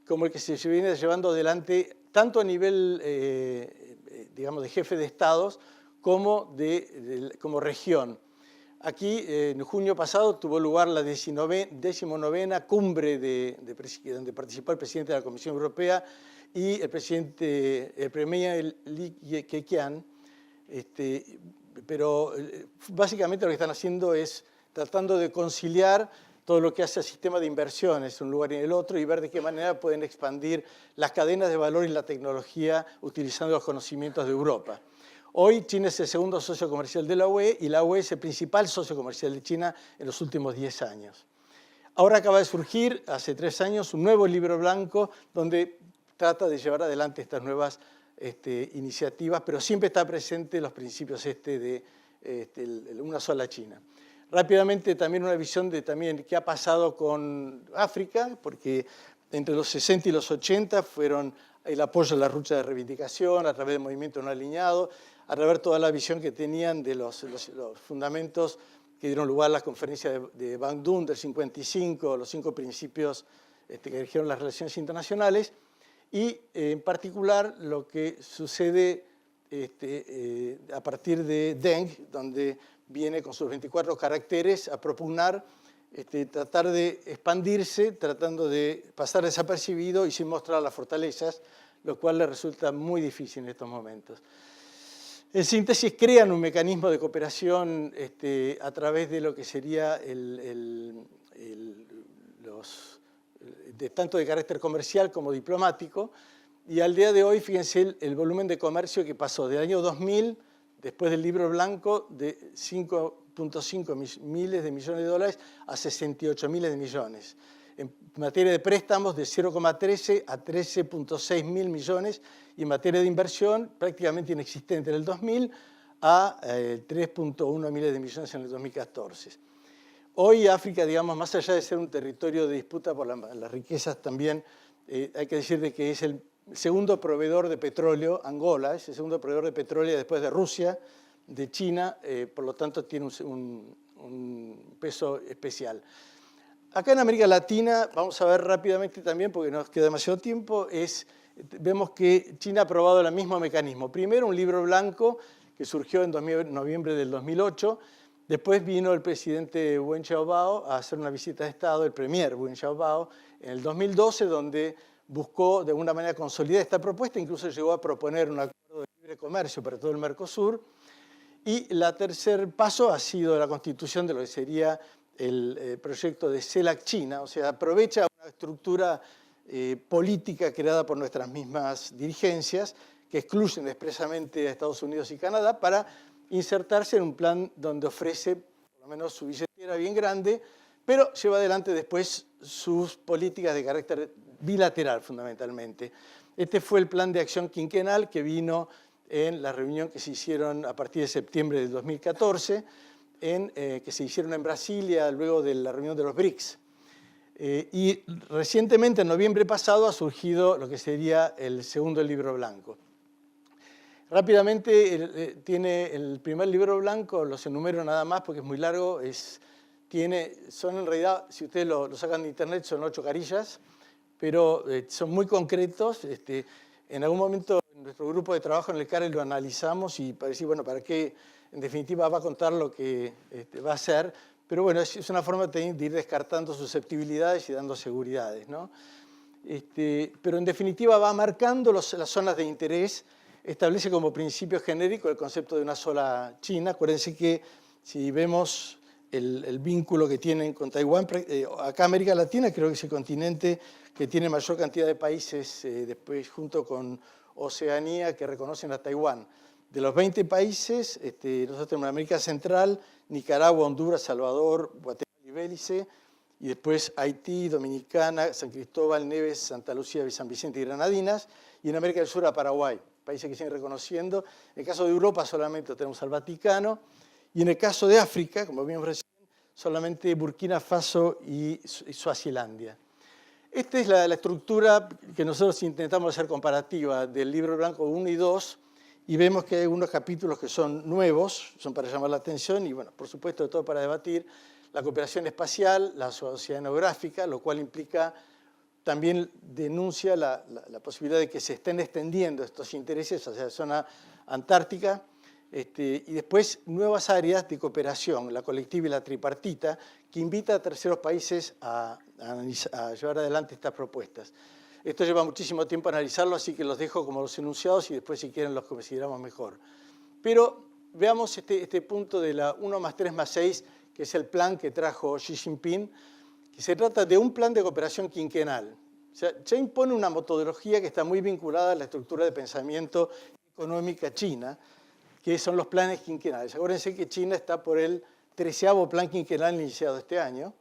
como el que se viene llevando adelante tanto a nivel, digamos, de jefe de estados como como región. Aquí, en junio pasado, tuvo lugar la 19ª cumbre donde participó el presidente de la Comisión Europea y el premier Li Keqiang. Pero básicamente lo que están haciendo es tratando de conciliar todo lo que hace al sistema de inversiones en un lugar y en el otro y ver de qué manera pueden expandir las cadenas de valor y la tecnología utilizando los conocimientos de Europa. Hoy China es el segundo socio comercial de la UE y la UE es el principal socio comercial de China en los últimos 10 años. Ahora acaba de surgir, hace 3 años, un nuevo libro blanco donde trata de llevar adelante estas nuevas iniciativas, pero siempre está presente los principios de una sola China. Rápidamente también una visión de qué ha pasado con África, porque entre los 60 y los 80 fueron el apoyo a la lucha de reivindicación a través del movimiento no alineado, a través de toda la visión que tenían de los fundamentos que dieron lugar a la conferencia de Bandung del 55, los 5 principios que dirigieron las relaciones internacionales, y en particular lo que sucede a partir de Deng, donde viene con sus 24 caracteres a propugnar tratar de expandirse, tratando de pasar desapercibido y sin mostrar las fortalezas, lo cual le resulta muy difícil en estos momentos. En síntesis, crean un mecanismo de cooperación a través de lo que sería tanto de carácter comercial como diplomático, y al día de hoy, fíjense el volumen de comercio que pasó del año 2000, después del libro blanco, de 5.5 miles de millones de dólares a 68 miles de millones. En materia de préstamos, de 0,13 a 13.6 mil millones, y en materia de inversión, prácticamente inexistente en el 2000 a 3.1 miles de millones en el 2014. Hoy África, digamos, más allá de ser un territorio de disputa por las riquezas, también hay que decir de que es el segundo proveedor de petróleo. Angola es el segundo proveedor de petróleo después de Rusia, de China, por lo tanto tiene un peso especial. Acá en América Latina, vamos a ver rápidamente también, porque no nos queda demasiado tiempo, vemos que China ha aprobado el mismo mecanismo. Primero un libro blanco que surgió en noviembre del 2008, después vino el presidente Wen Xiaobao a hacer una visita de Estado, el premier Wen Xiaobao, en el 2012, donde buscó de alguna manera consolidar esta propuesta, incluso llegó a proponer un acuerdo de libre comercio para todo el Mercosur. Y el tercer paso ha sido la constitución de lo que sería el proyecto de CELAC China, o sea, aprovecha una estructura política creada por nuestras mismas dirigencias, que excluyen expresamente a Estados Unidos y Canadá, para insertarse en un plan donde ofrece, por lo menos su billetera bien grande, pero lleva adelante después sus políticas de carácter bilateral, fundamentalmente. Este fue el plan de acción quinquenal que vino en la reunión que se hicieron a partir de septiembre del 2014, que se hicieron en Brasilia luego de la reunión de los BRICS. Y recientemente, en noviembre pasado, ha surgido lo que sería el segundo libro blanco. Rápidamente, tiene el primer libro blanco, los enumero nada más porque es muy largo, son en realidad, si ustedes lo sacan de internet, son 8 carillas, pero son muy concretos. En algún momento, en nuestro grupo de trabajo en el CARE lo analizamos y para decir, bueno, ¿para qué? En definitiva, va a contar lo que va a hacer, pero bueno, es una forma de ir descartando susceptibilidades y dando seguridades, ¿no? Pero en definitiva va marcando las zonas de interés, establece como principio genérico el concepto de una sola China. Acuérdense que si vemos el vínculo que tienen con Taiwán, acá América Latina creo que es el continente que tiene mayor cantidad de países, después junto con Oceanía, que reconocen a Taiwán. De los 20 países, nosotros tenemos América Central, Nicaragua, Honduras, Salvador, Guatemala y Belice, y después Haití, Dominicana, San Cristóbal, Neves, Santa Lucía, San Vicente y Granadinas, y en América del Sur a Paraguay, países que siguen reconociendo. En el caso de Europa solamente tenemos al Vaticano, y en el caso de África, como vimos recién, solamente Burkina Faso y Suazilandia. Esta es la estructura que nosotros intentamos hacer comparativa del Libro Blanco 1 y 2, y vemos que hay algunos capítulos que son nuevos, son para llamar la atención, y bueno, por supuesto, todo para debatir. La cooperación espacial, la oceanográfica, lo cual implica, también denuncia la posibilidad de que se estén extendiendo estos intereses hacia la zona antártica, y después nuevas áreas de cooperación, la colectiva y la tripartita, que invita a terceros países a llevar adelante estas propuestas. Esto lleva muchísimo tiempo analizarlo, así que los dejo como los enunciados y después, si quieren, los consideramos mejor. Pero veamos este punto de la 1+3+6, que es el plan que trajo Xi Jinping, que se trata de un plan de cooperación quinquenal. O sea, ya impone una metodología que está muy vinculada a la estructura de pensamiento económica china, que son los planes quinquenales. Acuérdense que China está por el 13º plan quinquenal iniciado este año.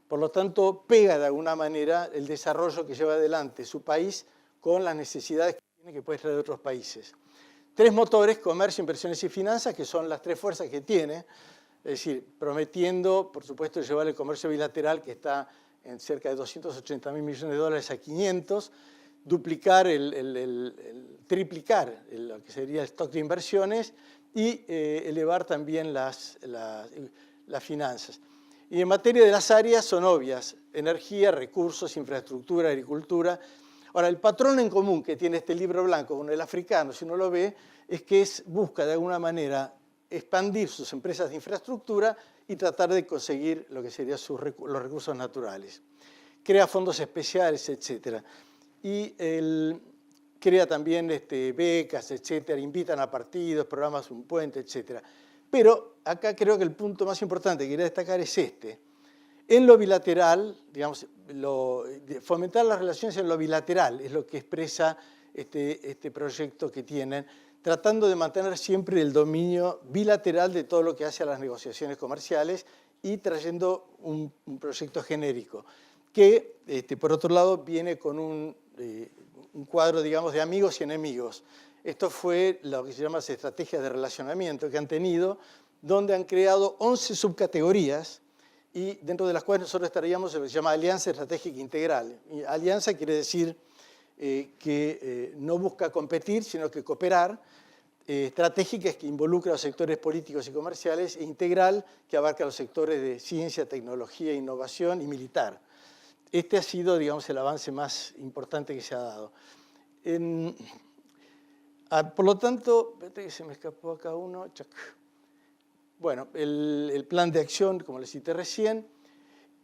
Por lo tanto, pega de alguna manera el desarrollo que lleva adelante su país con las necesidades que tiene, que puede traer de otros países. 3 motores: comercio, inversiones y finanzas, que son las 3 fuerzas que tiene. Es decir, prometiendo, por supuesto, llevar el comercio bilateral, que está en cerca de 280.000 millones de dólares, a 500, duplicar, triplicar lo que sería el stock de inversiones y elevar también las finanzas. Y en materia de las áreas son obvias: energía, recursos, infraestructura, agricultura. Ahora, el patrón en común que tiene este libro blanco con el africano, si uno lo ve, es que busca de alguna manera expandir sus empresas de infraestructura y tratar de conseguir lo que serían los recursos naturales. Crea fondos especiales, etc. Y crea también becas, etc. Invitan a partidos, programas Un Puente, etc. Pero acá creo que el punto más importante que quería destacar es este. En lo bilateral, digamos, fomentar las relaciones en lo bilateral es lo que expresa este proyecto que tienen, tratando de mantener siempre el dominio bilateral de todo lo que hace a las negociaciones comerciales y trayendo un proyecto genérico, que, por otro lado, viene con un cuadro, digamos, de amigos y enemigos. Esto fue lo que se llama las estrategias de relacionamiento que han tenido, donde han creado 11 subcategorías y dentro de las cuales nosotros estaríamos en lo que se llama Alianza Estratégica Integral. Y alianza quiere decir que no busca competir, sino que cooperar. Estratégica es que involucra a los sectores políticos y comerciales, e integral, que abarca los sectores de ciencia, tecnología, innovación y militar. Este ha sido, digamos, el avance más importante que se ha dado. Por lo tanto, espérate que se me escapó acá uno. Bueno, el plan de acción, como les cité recién,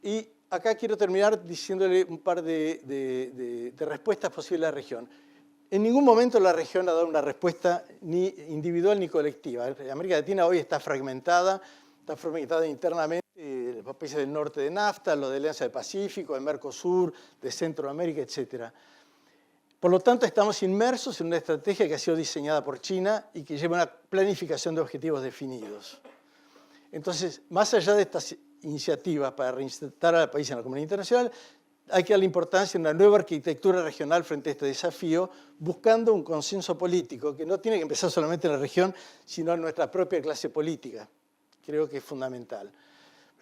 y acá quiero terminar diciéndole un par de respuestas posibles a la región. En ningún momento la región ha dado una respuesta ni individual ni colectiva. América Latina hoy está fragmentada internamente. Los países del norte de NAFTA, los de Alianza del Pacífico, de Mercosur, de Centroamérica, etc. Por lo tanto, estamos inmersos en una estrategia que ha sido diseñada por China y que lleva una planificación de objetivos definidos. Entonces, más allá de estas iniciativas para reinsertar al país en la comunidad internacional, hay que darle importancia a una nueva arquitectura regional frente a este desafío, buscando un consenso político que no tiene que empezar solamente en la región, sino en nuestra propia clase política. Creo que es fundamental.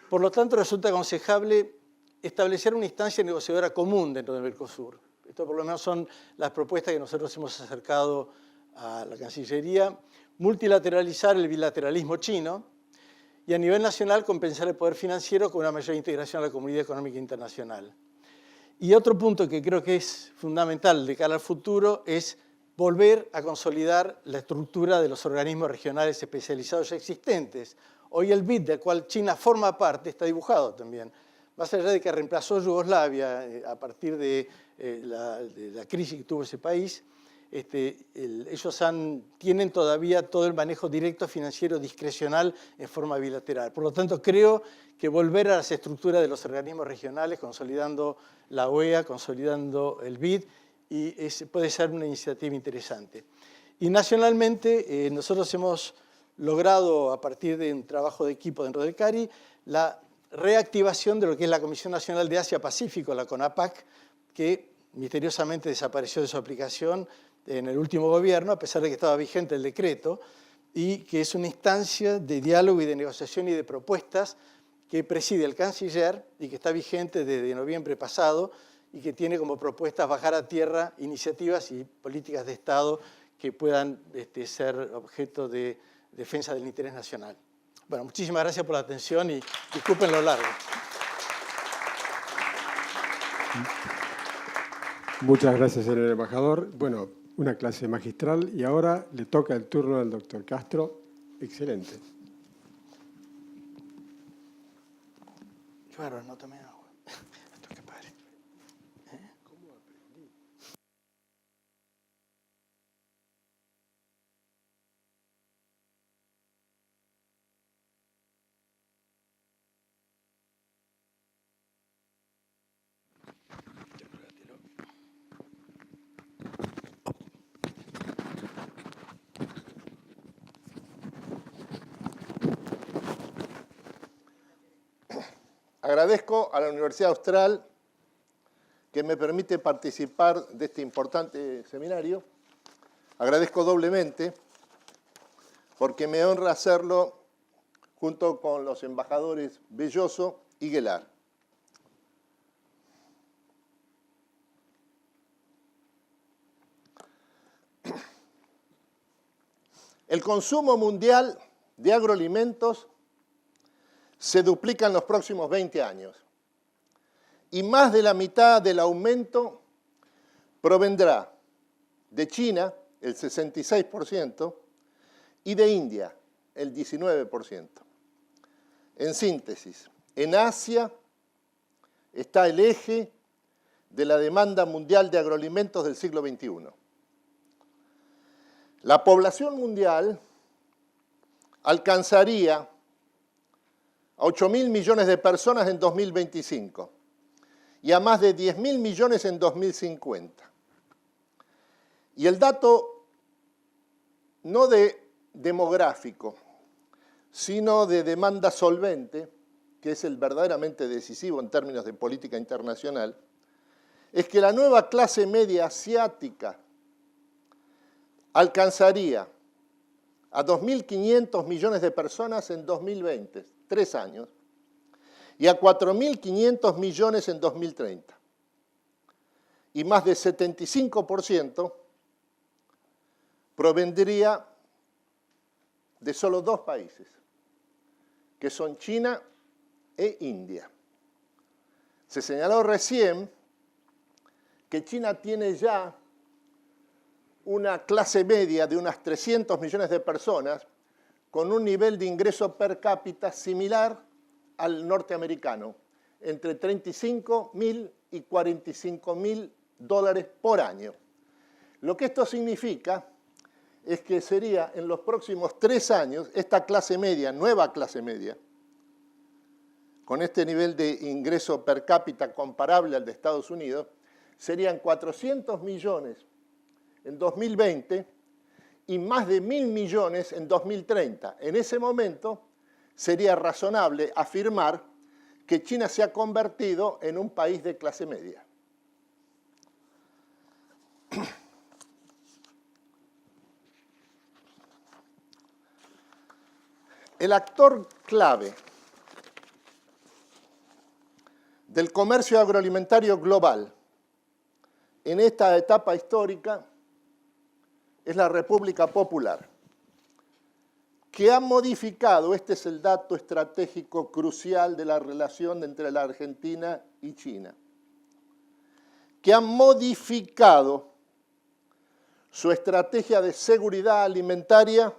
Por lo tanto, resulta aconsejable establecer una instancia negociadora común dentro del Mercosur. Esto por lo menos son las propuestas que nosotros hemos acercado a la Cancillería. Multilateralizar el bilateralismo chino y a nivel nacional compensar el poder financiero con una mayor integración a la comunidad económica internacional. Y otro punto que creo que es fundamental de cara al futuro es volver a consolidar la estructura de los organismos regionales especializados ya existentes. Hoy el BID, del cual China forma parte, está dibujado también. Más allá de que reemplazó Yugoslavia a partir de la crisis que tuvo ese país, ellos tienen todavía todo el manejo directo financiero discrecional en forma bilateral. Por lo tanto, creo que volver a las estructuras de los organismos regionales, consolidando la OEA, consolidando el BID, puede ser una iniciativa interesante. Y nacionalmente, nosotros hemos logrado, a partir de un trabajo de equipo dentro del CARI, la reactivación de lo que es la Comisión Nacional de Asia-Pacífico, la CONAPAC, que misteriosamente desapareció de su aplicación en el último gobierno, a pesar de que estaba vigente el decreto, y que es una instancia de diálogo y de negociación y de propuestas que preside el canciller y que está vigente desde noviembre pasado y que tiene como propuestas bajar a tierra iniciativas y políticas de Estado que puedan ser objeto de defensa del interés nacional. Bueno, muchísimas gracias por la atención y disculpen lo largo. Muchas gracias, señor embajador. Bueno, una clase magistral y ahora le toca el turno al doctor Castro. Excelente. Claro, no tomé agua. Esto que padre. ¿Cómo aprendí? Agradezco a la Universidad Austral que me permite participar de este importante seminario. Agradezco doblemente porque me honra hacerlo junto con los embajadores Belloso y Guelar. El consumo mundial de agroalimentos se duplica en los próximos 20 años y más de la mitad del aumento provendrá de China, el 66%, y de India, el 19%. En síntesis, en Asia está el eje de la demanda mundial de agroalimentos del siglo XXI. La población mundial alcanzaría a 8.000 millones de personas en 2025 y a más de 10.000 millones en 2050. Y el dato no demográfico, sino de demanda solvente, que es el verdaderamente decisivo en términos de política internacional, es que la nueva clase media asiática alcanzaría a 2.500 millones de personas en 2020, 3 años, y a 4.500 millones en 2030. Y más del 75% provendría de solo 2 países, que son China e India. Se señaló recién que China tiene ya una clase media de unas 300 millones de personas con un nivel de ingreso per cápita similar al norteamericano, entre 35.000 y 45.000 dólares por año. Lo que esto significa es que sería en los próximos 3 años esta clase media, nueva clase media, con este nivel de ingreso per cápita comparable al de Estados Unidos, serían 400 millones en 2020 y más de 1.000 millones en 2030. En ese momento sería razonable afirmar que China se ha convertido en un país de clase media. El actor clave del comercio agroalimentario global en esta etapa histórica es la República Popular, que ha modificado, este es el dato estratégico crucial de la relación entre la Argentina y China, que ha modificado su estrategia de seguridad alimentaria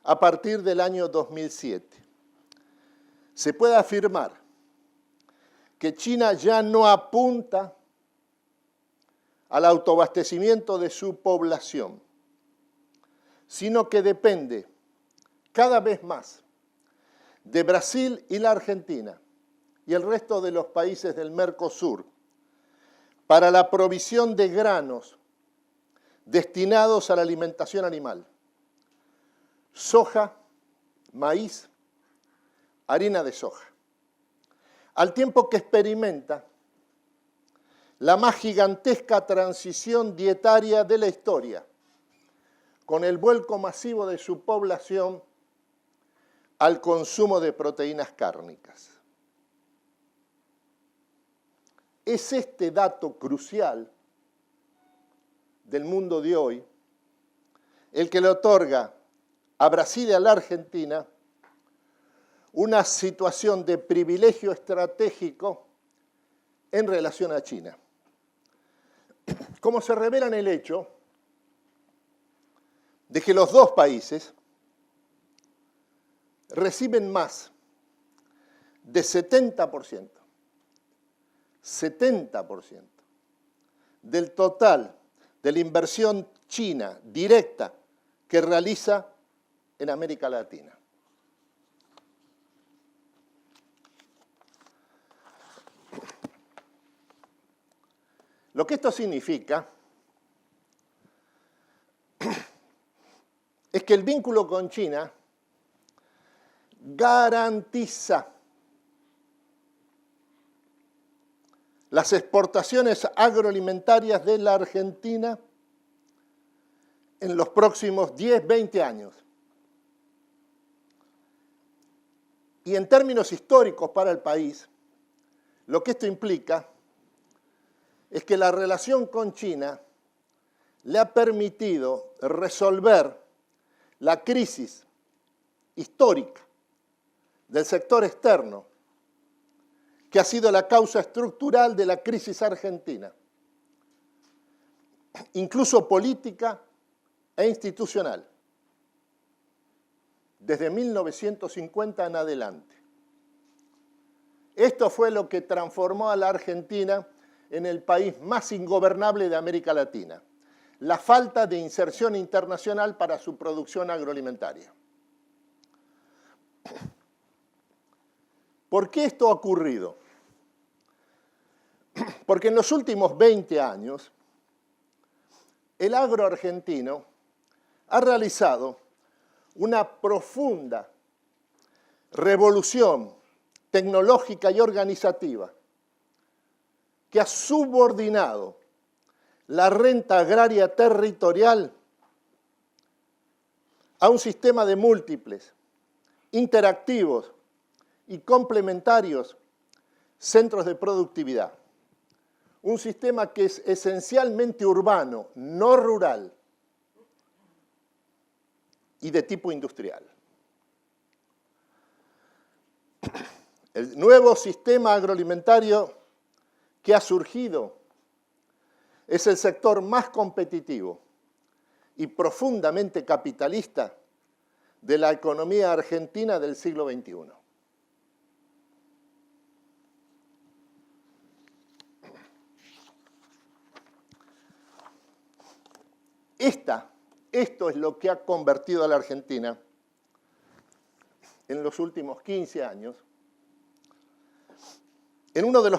a partir del año 2007. Se puede afirmar que China ya no apunta al autoabastecimiento de su población, sino que depende cada vez más de Brasil y la Argentina y el resto de los países del Mercosur para la provisión de granos destinados a la alimentación animal: soja, maíz, harina de soja, al tiempo que experimenta la más gigantesca transición dietaria de la historia, con el vuelco masivo de su población al consumo de proteínas cárnicas. Es este dato crucial del mundo de hoy el que le otorga a Brasil y a la Argentina una situación de privilegio estratégico en relación a China. Como se revela en el hecho de que los 2 países reciben más de 70% del total de la inversión china directa que realiza en América Latina. Lo que esto significa es que el vínculo con China garantiza las exportaciones agroalimentarias de la Argentina en los próximos 10, 20 años. Y en términos históricos para el país, lo que esto implica es que la relación con China le ha permitido resolver la crisis histórica del sector externo, que ha sido la causa estructural de la crisis argentina, incluso política e institucional, desde 1950 en adelante. Esto fue lo que transformó a la Argentina en el país más ingobernable de América Latina. La falta de inserción internacional para su producción agroalimentaria. ¿Por qué esto ha ocurrido? Porque en los últimos 20 años, el agro argentino ha realizado una profunda revolución tecnológica y organizativa que ha subordinado la renta agraria territorial a un sistema de múltiples, interactivos y complementarios centros de productividad. Un sistema que es esencialmente urbano, no rural, y de tipo industrial. El nuevo sistema agroalimentario que ha surgido es el sector más competitivo y profundamente capitalista de la economía argentina del siglo XXI. Esto es lo que ha convertido a la Argentina en los últimos 15 años en una de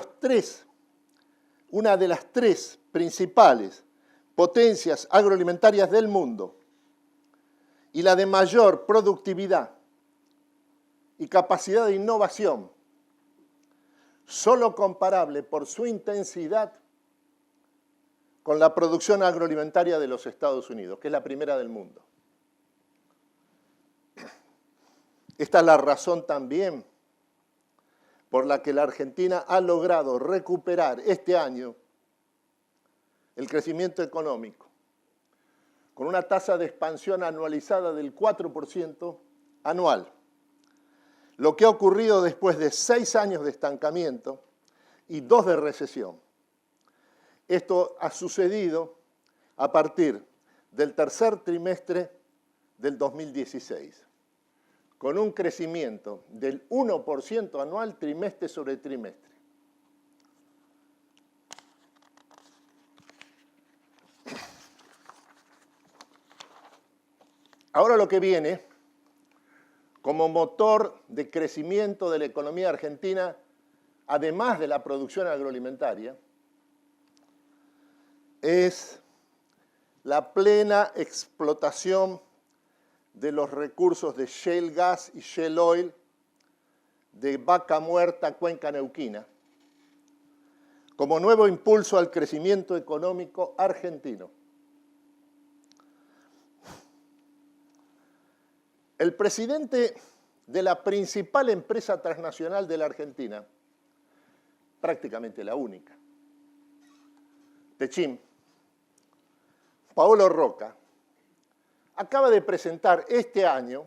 las tres principales potencias agroalimentarias del mundo y la de mayor productividad y capacidad de innovación, solo comparable por su intensidad con la producción agroalimentaria de los Estados Unidos, que es la primera del mundo. Esta es la razón también por la que la Argentina ha logrado recuperar este año el crecimiento económico, con una tasa de expansión anualizada del 4% anual, lo que ha ocurrido después de 6 años de estancamiento y 2 de recesión. Esto ha sucedido a partir del tercer trimestre del 2016, con un crecimiento del 1% anual trimestre sobre trimestre. Ahora lo que viene como motor de crecimiento de la economía argentina, además de la producción agroalimentaria, es la plena explotación de los recursos de shale gas y shale oil de Vaca Muerta, Cuenca Neuquina, como nuevo impulso al crecimiento económico argentino. El presidente de la principal empresa transnacional de la Argentina, prácticamente la única, Techim, Paolo Roca, acaba de presentar este año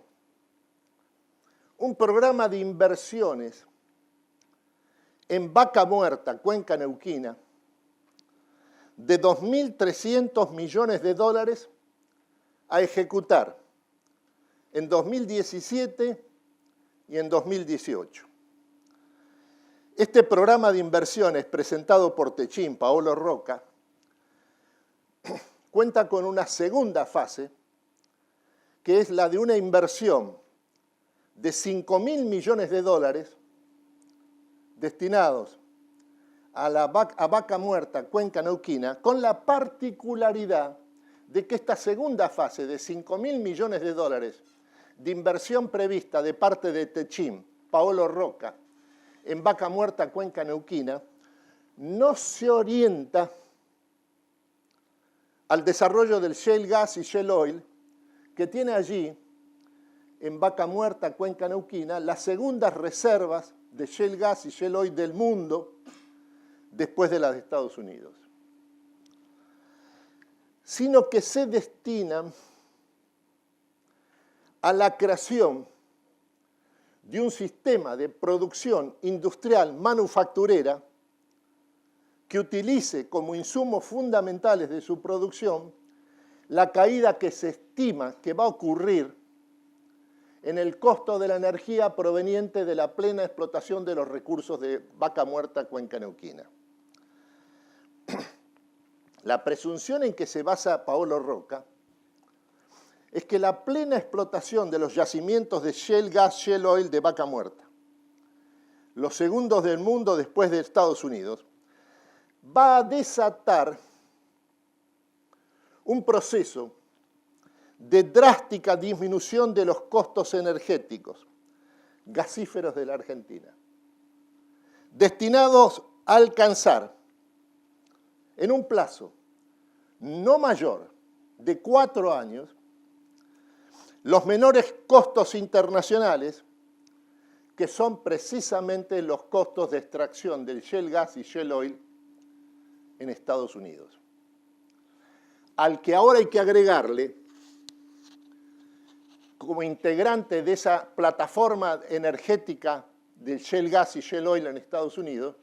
un programa de inversiones en Vaca Muerta, Cuenca Neuquina, de 2.300 millones de dólares a ejecutar en 2017 y en 2018. Este programa de inversiones presentado por Techim, Paolo Roca, cuenta con una segunda fase, que es la de una inversión de 5.000 millones de dólares destinados a Vaca Muerta, Cuenca Neuquina, con la particularidad de que esta segunda fase de 5.000 millones de dólares de inversión prevista de parte de Techim, Paolo Roca, en Vaca Muerta, Cuenca Neuquina, no se orienta al desarrollo del shale gas y shale oil, que tiene allí, en Vaca Muerta, Cuenca Neuquina, las segundas reservas de shale gas y shale oil del mundo después de las de Estados Unidos, sino que se destinan a la creación de un sistema de producción industrial manufacturera que utilice como insumos fundamentales de su producción la caída que se estima que va a ocurrir en el costo de la energía proveniente de la plena explotación de los recursos de Vaca Muerta, Cuenca Neuquina. La presunción en que se basa Paolo Roca es que la plena explotación de los yacimientos de shale gas, shale oil de Vaca Muerta, los segundos del mundo después de Estados Unidos, va a desatar un proceso de drástica disminución de los costos energéticos gasíferos de la Argentina, destinados a alcanzar en un plazo no mayor de 4 años los menores costos internacionales, que son precisamente los costos de extracción del shale gas y shale oil en Estados Unidos, al que ahora hay que agregarle, como integrante de esa plataforma energética del shale gas y shale oil en Estados Unidos,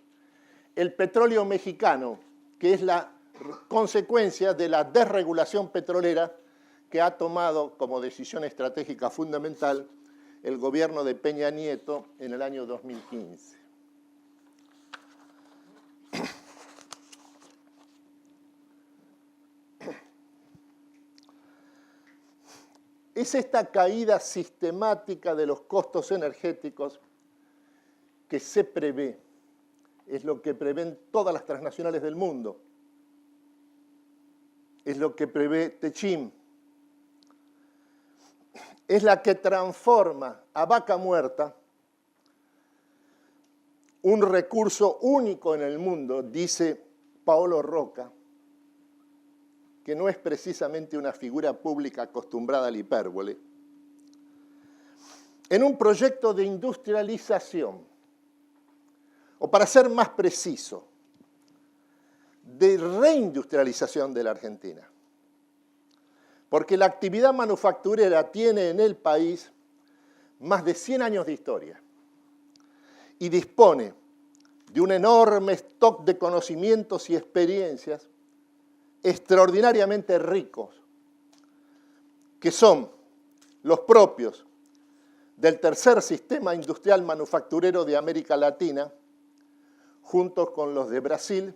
el petróleo mexicano, que es la consecuencia de la desregulación petrolera que ha tomado como decisión estratégica fundamental el gobierno de Peña Nieto en el año 2015. Es esta caída sistemática de los costos energéticos que se prevé, es lo que prevén todas las transnacionales del mundo, es lo que prevé Techim, es la que transforma a Vaca Muerta, un recurso único en el mundo, dice Paolo Roca, que no es precisamente una figura pública acostumbrada a la hipérbole, en un proyecto de industrialización, o para ser más preciso, de reindustrialización de la Argentina. Porque la actividad manufacturera tiene en el país más de 100 años de historia y dispone de un enorme stock de conocimientos y experiencias extraordinariamente ricos, que son los propios del tercer sistema industrial manufacturero de América Latina, juntos con los de Brasil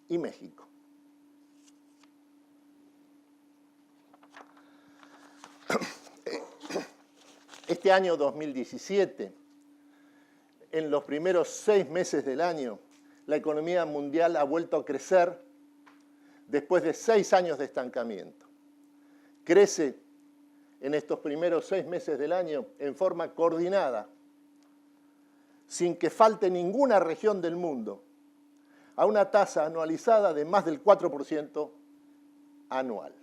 y México. Este año 2017, en los primeros 6 meses del año, la economía mundial ha vuelto a crecer después de 6 años de estancamiento. Crece en estos primeros 6 meses del año en forma coordinada, sin que falte ninguna región del mundo, a una tasa anualizada de más del 4% anual.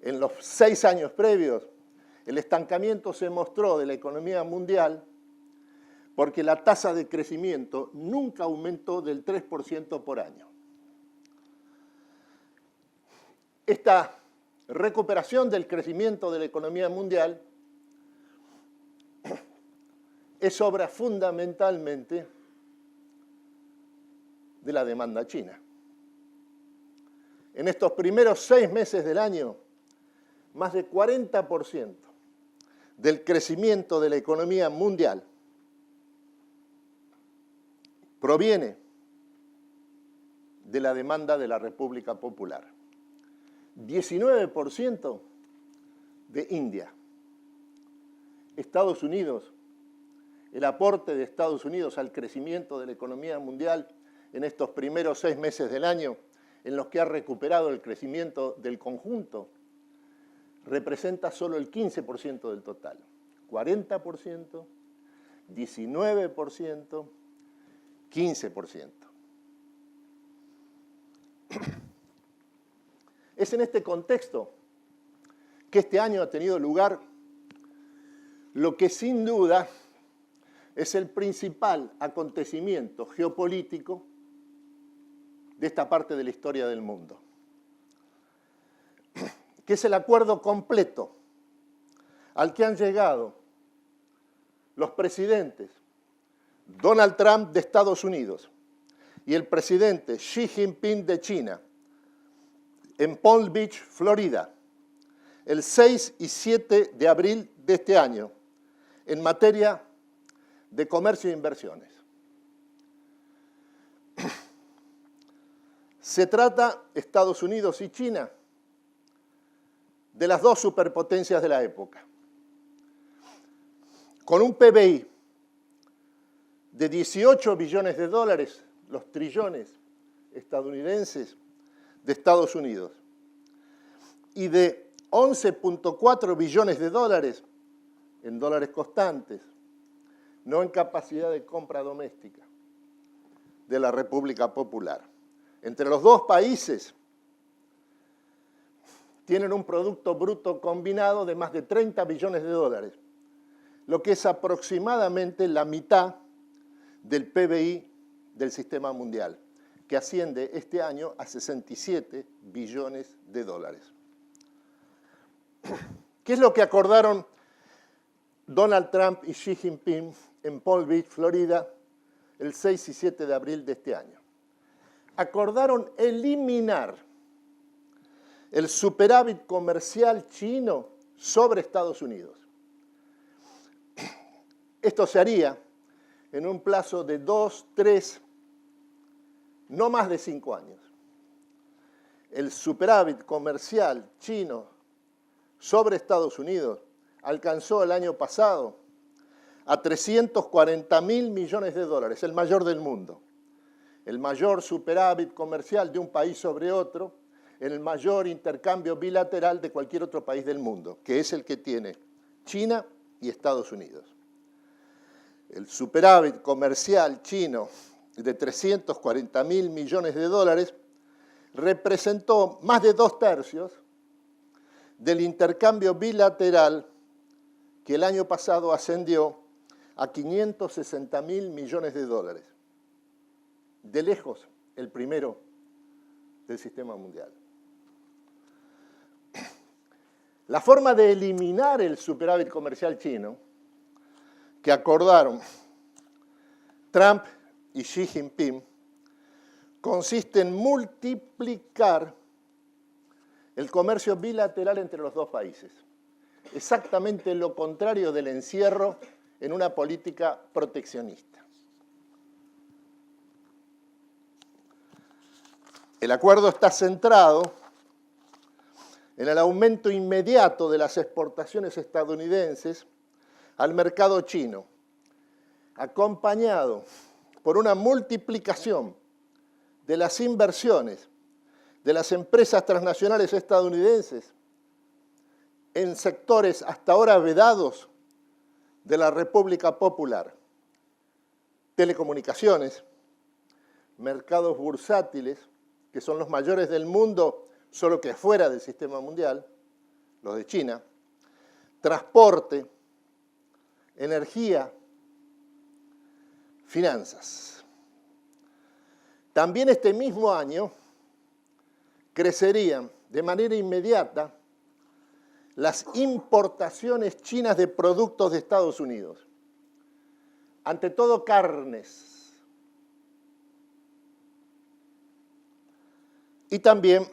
En los 6 años previos, el estancamiento se mostró de la economía mundial porque la tasa de crecimiento nunca aumentó del 3% por año. Esta recuperación del crecimiento de la economía mundial es obra fundamentalmente de la demanda china. En estos primeros 6 meses del año, más del 40% del crecimiento de la economía mundial proviene de la demanda de la República Popular. 19% de India. Estados Unidos, el aporte de Estados Unidos al crecimiento de la economía mundial en estos primeros 6 meses del año, en los que ha recuperado el crecimiento del conjunto, representa solo el 15% del total. 40%, 19%, 15%. Es en este contexto que este año ha tenido lugar lo que sin duda es el principal acontecimiento geopolítico de esta parte de la historia del mundo, que es el acuerdo completo al que han llegado los presidentes Donald Trump de Estados Unidos y el presidente Xi Jinping de China en Palm Beach, Florida, el 6 y 7 de abril de este año en materia de comercio e inversiones. Se trata, Estados Unidos y China, de las dos superpotencias de la época, con un PBI de 18 billones de dólares, los trillones estadounidenses de Estados Unidos, y de 11.4 billones de dólares en dólares constantes, no en capacidad de compra doméstica, de la República Popular. Entre los dos países tienen un Producto Bruto Combinado de más de 30 billones de dólares, lo que es aproximadamente la mitad del PBI del sistema mundial, que asciende este año a 67 billones de dólares. ¿Qué es lo que acordaron Donald Trump y Xi Jinping en Palm Beach, Florida, el 6 y 7 de abril de este año? Acordaron eliminar el superávit comercial chino sobre Estados Unidos. Esto se haría en un plazo de 2, 3, no más de 5 años. El superávit comercial chino sobre Estados Unidos alcanzó el año pasado a 340.000 millones de dólares, el mayor del mundo. El mayor superávit comercial de un país sobre otro, el mayor intercambio bilateral de cualquier otro país del mundo, que es el que tiene China y Estados Unidos. El superávit comercial chino de 340.000 millones de dólares representó más de 2/3 del intercambio bilateral que el año pasado ascendió a 560.000 millones de dólares. De lejos, el primero del sistema mundial. La forma de eliminar el superávit comercial chino que acordaron Trump y Xi Jinping consiste en multiplicar el comercio bilateral entre los dos países. Exactamente lo contrario del encierro en una política proteccionista. El acuerdo está centrado en el aumento inmediato de las exportaciones estadounidenses al mercado chino, acompañado por una multiplicación de las inversiones de las empresas transnacionales estadounidenses en sectores hasta ahora vedados de la República Popular: telecomunicaciones, mercados bursátiles, que son los mayores del mundo, solo que fuera del sistema mundial, los de China, transporte, energía, finanzas. También este mismo año crecerían de manera inmediata las importaciones chinas de productos de Estados Unidos, ante todo carnes, y también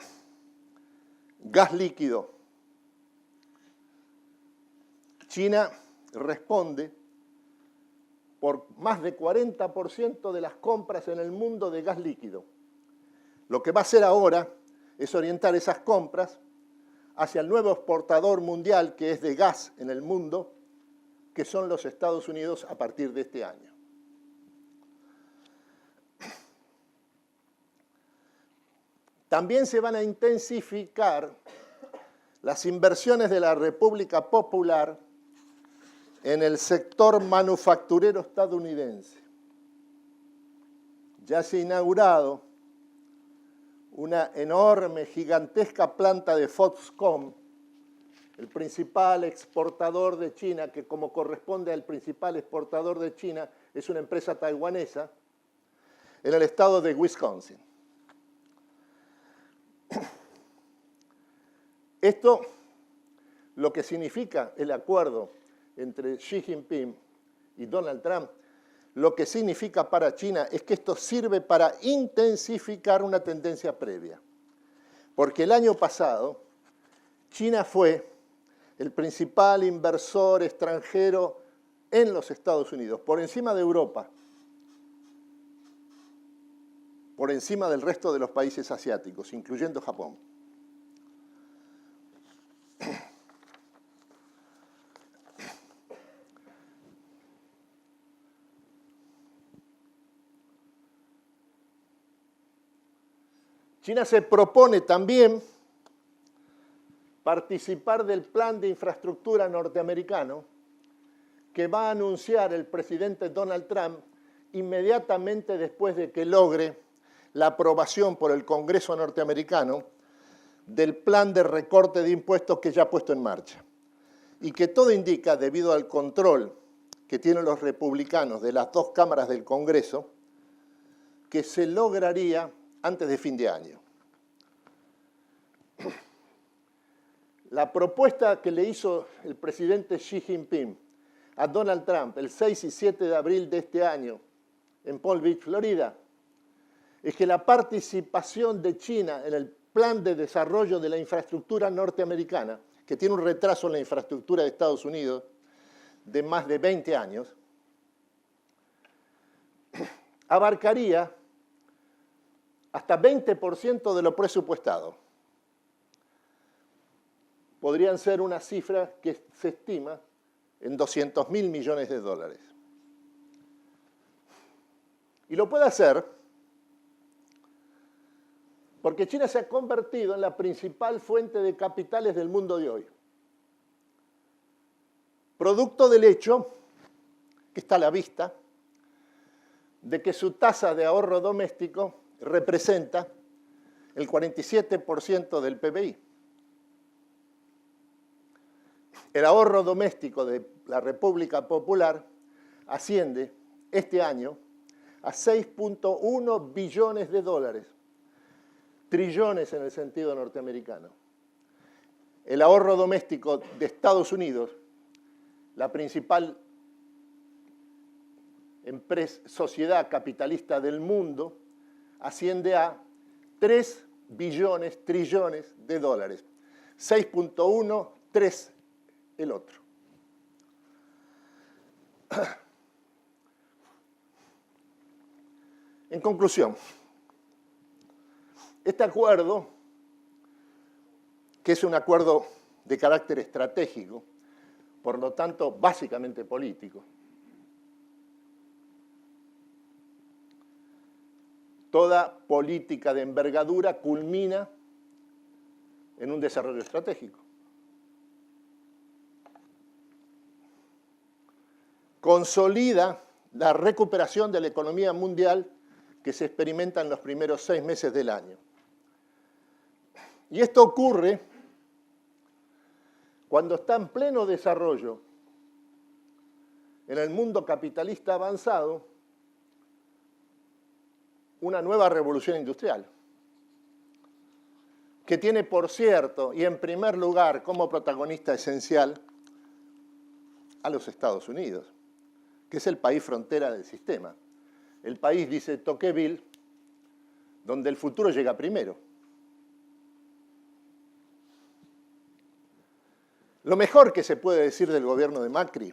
gas líquido. China responde por más de 40% de las compras en el mundo de gas líquido. Lo que va a hacer ahora es orientar esas compras hacia el nuevo exportador mundial que es de gas en el mundo, que son los Estados Unidos a partir de este año. También se van a intensificar las inversiones de la República Popular en el sector manufacturero estadounidense. Ya se ha inaugurado una enorme, gigantesca planta de Foxconn, el principal exportador de China, que como corresponde al principal exportador de China, es una empresa taiwanesa, en el estado de Wisconsin. Esto, lo que significa el acuerdo entre Xi Jinping y Donald Trump, lo que significa para China es que esto sirve para intensificar una tendencia previa. Porque el año pasado, China fue el principal inversor extranjero en los Estados Unidos, por encima de Europa, por encima del resto de los países asiáticos, incluyendo Japón. China se propone también participar del plan de infraestructura norteamericano que va a anunciar el presidente Donald Trump inmediatamente después de que logre la aprobación por el Congreso norteamericano del plan de recorte de impuestos que ya ha puesto en marcha. Y que todo indica, debido al control que tienen los republicanos de las dos cámaras del Congreso, que se lograría antes de fin de año. La propuesta que le hizo el presidente Xi Jinping a Donald Trump el 6 y 7 de abril de este año en Palm Beach, Florida, es que la participación de China en el plan de desarrollo de la infraestructura norteamericana, que tiene un retraso en la infraestructura de Estados Unidos de más de 20 años, abarcaría hasta 20% de lo presupuestado. Podrían ser una cifra que se estima en 200.000 millones de dólares. Y lo puede hacer porque China se ha convertido en la principal fuente de capitales del mundo de hoy. Producto del hecho, que está a la vista, de que su tasa de ahorro doméstico representa el 47% del PBI. El ahorro doméstico de la República Popular asciende este año a 6.1 billones de dólares, trillones en el sentido norteamericano. El ahorro doméstico de Estados Unidos, la principal sociedad capitalista del mundo, asciende a 3 billones, trillones de dólares. 6.1, 3 el otro. En conclusión, este acuerdo, que es un acuerdo de carácter estratégico, por lo tanto básicamente político, toda política de envergadura culmina en un desarrollo estratégico. Consolida la recuperación de la economía mundial que se experimenta en los primeros 6 meses del año. Y esto ocurre cuando está en pleno desarrollo en el mundo capitalista avanzado una nueva revolución industrial, que tiene, por cierto, y en primer lugar como protagonista esencial, a los Estados Unidos, que es el país frontera del sistema. El país, dice Tocqueville, donde el futuro llega primero. Lo mejor que se puede decir del gobierno de Macri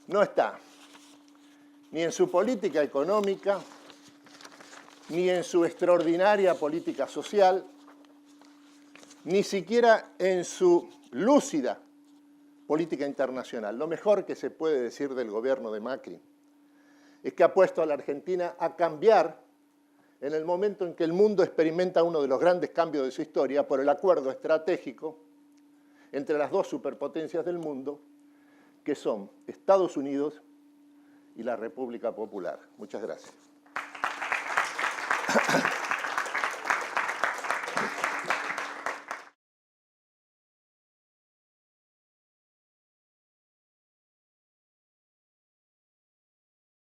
no está ni en su política económica, ni en su extraordinaria política social, ni siquiera en su lúcida política internacional. Lo mejor que se puede decir del gobierno de Macri es que ha puesto a la Argentina a cambiar en el momento en que el mundo experimenta uno de los grandes cambios de su historia por el acuerdo estratégico entre las dos superpotencias del mundo, que son Estados Unidos y la República Popular. Muchas gracias.